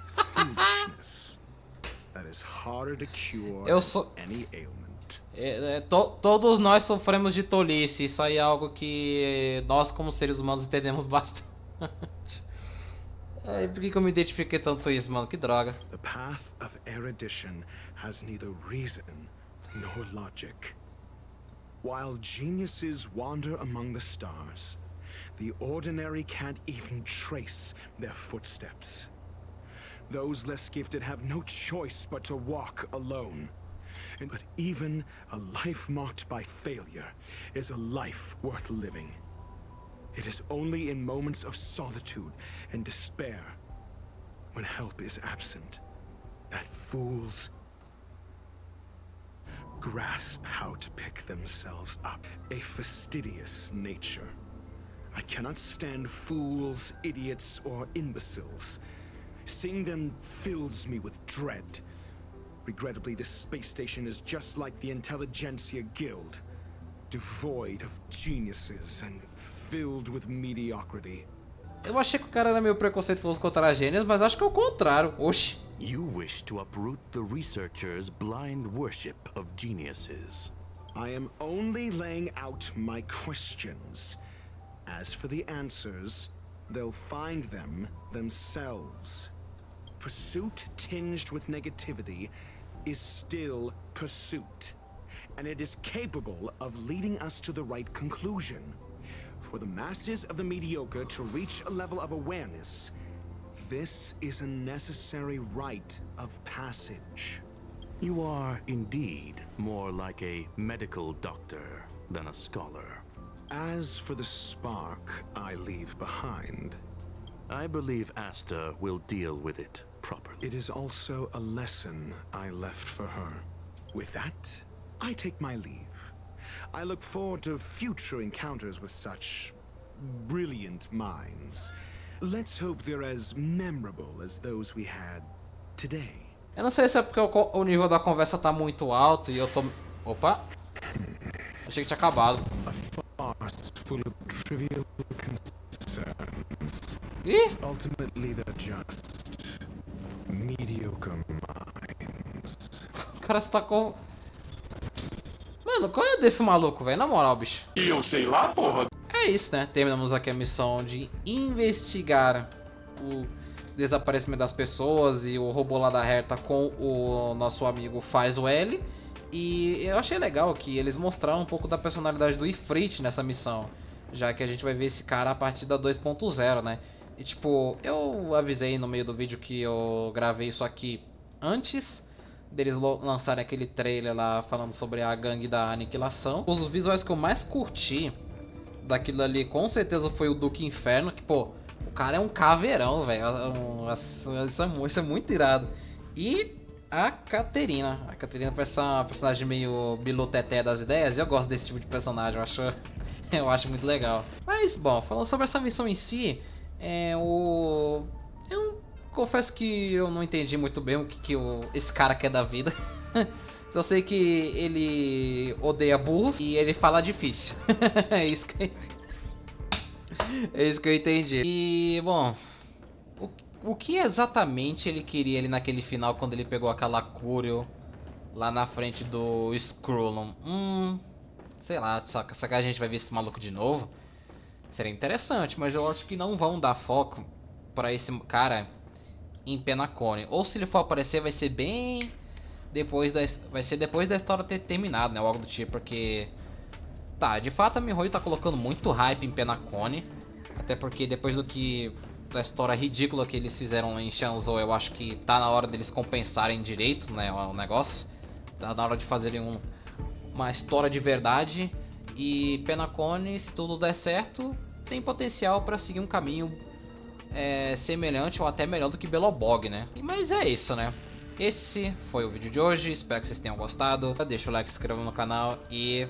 foolishness that is harder to cure than any ailment. Todos nós sofremos de tolice. Isso aí é algo que nós como seres humanos entendemos bastante. Por que eu me identifiquei tanto isso, mano? Que droga. The path of erudition has neither reason nor logic. While geniuses wander among the stars, the ordinary can't even trace their footsteps. Those less gifted have no choice but to walk alone. But even a life marked by failure is a life worth living. It is only in moments of solitude and despair, when help is absent, that fools grasp how to pick themselves up. A fastidious nature. I cannot stand fools, idiots, or imbeciles. Seeing them fills me with dread. Regrettably, this space station is just like the Intelligentsia Guild, devoid of geniuses and filled with mediocrity. Eu achei que o cara era meio preconceituoso contra gênios, mas acho que é o contrário. Oxi. You wish to uproot the researchers' blind worship of geniuses. I am only laying out my questions. As for the answers, they'll find them themselves. Pursuit tinged with negativity is still pursuit, and it is capable of leading us to the right conclusion. For the masses of the mediocre to reach a level of awareness, this is a necessary rite of passage. You are indeed more like a medical doctor than a scholar. As for the spark I leave behind, I believe Asta will deal with it properly. It is also a lesson I left for her. With that, I take my leave. I look forward to future encounters with such brilliant minds. Let's hope they're as memorable as those we had today. Eu não sei se é porque o nível da conversa tá muito alto e eu tô... Opa! Achei que tinha acabado. A farce full of trivial concerns. Ih! Ultimately they're just mediocre minds. O cara está com... Mano, qual é desse maluco, velho? Na moral, bicho. E eu sei lá, porra. É isso, né? Terminamos aqui a missão de investigar o desaparecimento das pessoas e o robô lá da Herta com o nosso amigo Faz o L. E eu achei legal que eles mostraram um pouco da personalidade do Ifrit nessa missão, já que a gente vai ver esse cara a partir da 2.0, né? E tipo, eu avisei no meio do vídeo que eu gravei isso aqui antes deles lançarem aquele trailer lá falando sobre a gangue da aniquilação. Os visuais que eu mais curti daquilo ali com certeza foi o Duque Inferno, que pô, o cara é um caveirão, velho. Isso é muito irado. E a Caterina. A Caterina vai ser uma personagem meio bilu-teté das ideias. E eu gosto desse tipo de personagem, eu acho muito legal. Mas, bom, falando sobre essa missão em si, eu confesso que eu não entendi muito bem o que esse cara quer da vida. Só sei que ele odeia burros e ele fala difícil. É isso que eu entendi. E, bom, o que exatamente ele queria ali naquele final quando ele pegou aquela Curio lá na frente do Skrullum? Sei lá, será que a gente vai ver esse maluco de novo? Seria interessante, mas eu acho que não vão dar foco pra esse cara em Penacone. Ou se ele for aparecer, vai ser bem depois da história ter terminado, né? Ou algo do tipo, porque tá, de fato a Mihoyo tá colocando muito hype em Penacone, até porque depois da história ridícula que eles fizeram em Shanzhou, eu acho que tá na hora deles compensarem direito, né, o negócio. Tá na hora de fazerem uma história de verdade. E Penacone, se tudo der certo, tem potencial para seguir um caminho semelhante ou até melhor do que Belobog, né? Mas é isso, né? Esse foi o vídeo de hoje, espero que vocês tenham gostado. Deixa o like, se inscreva no canal e...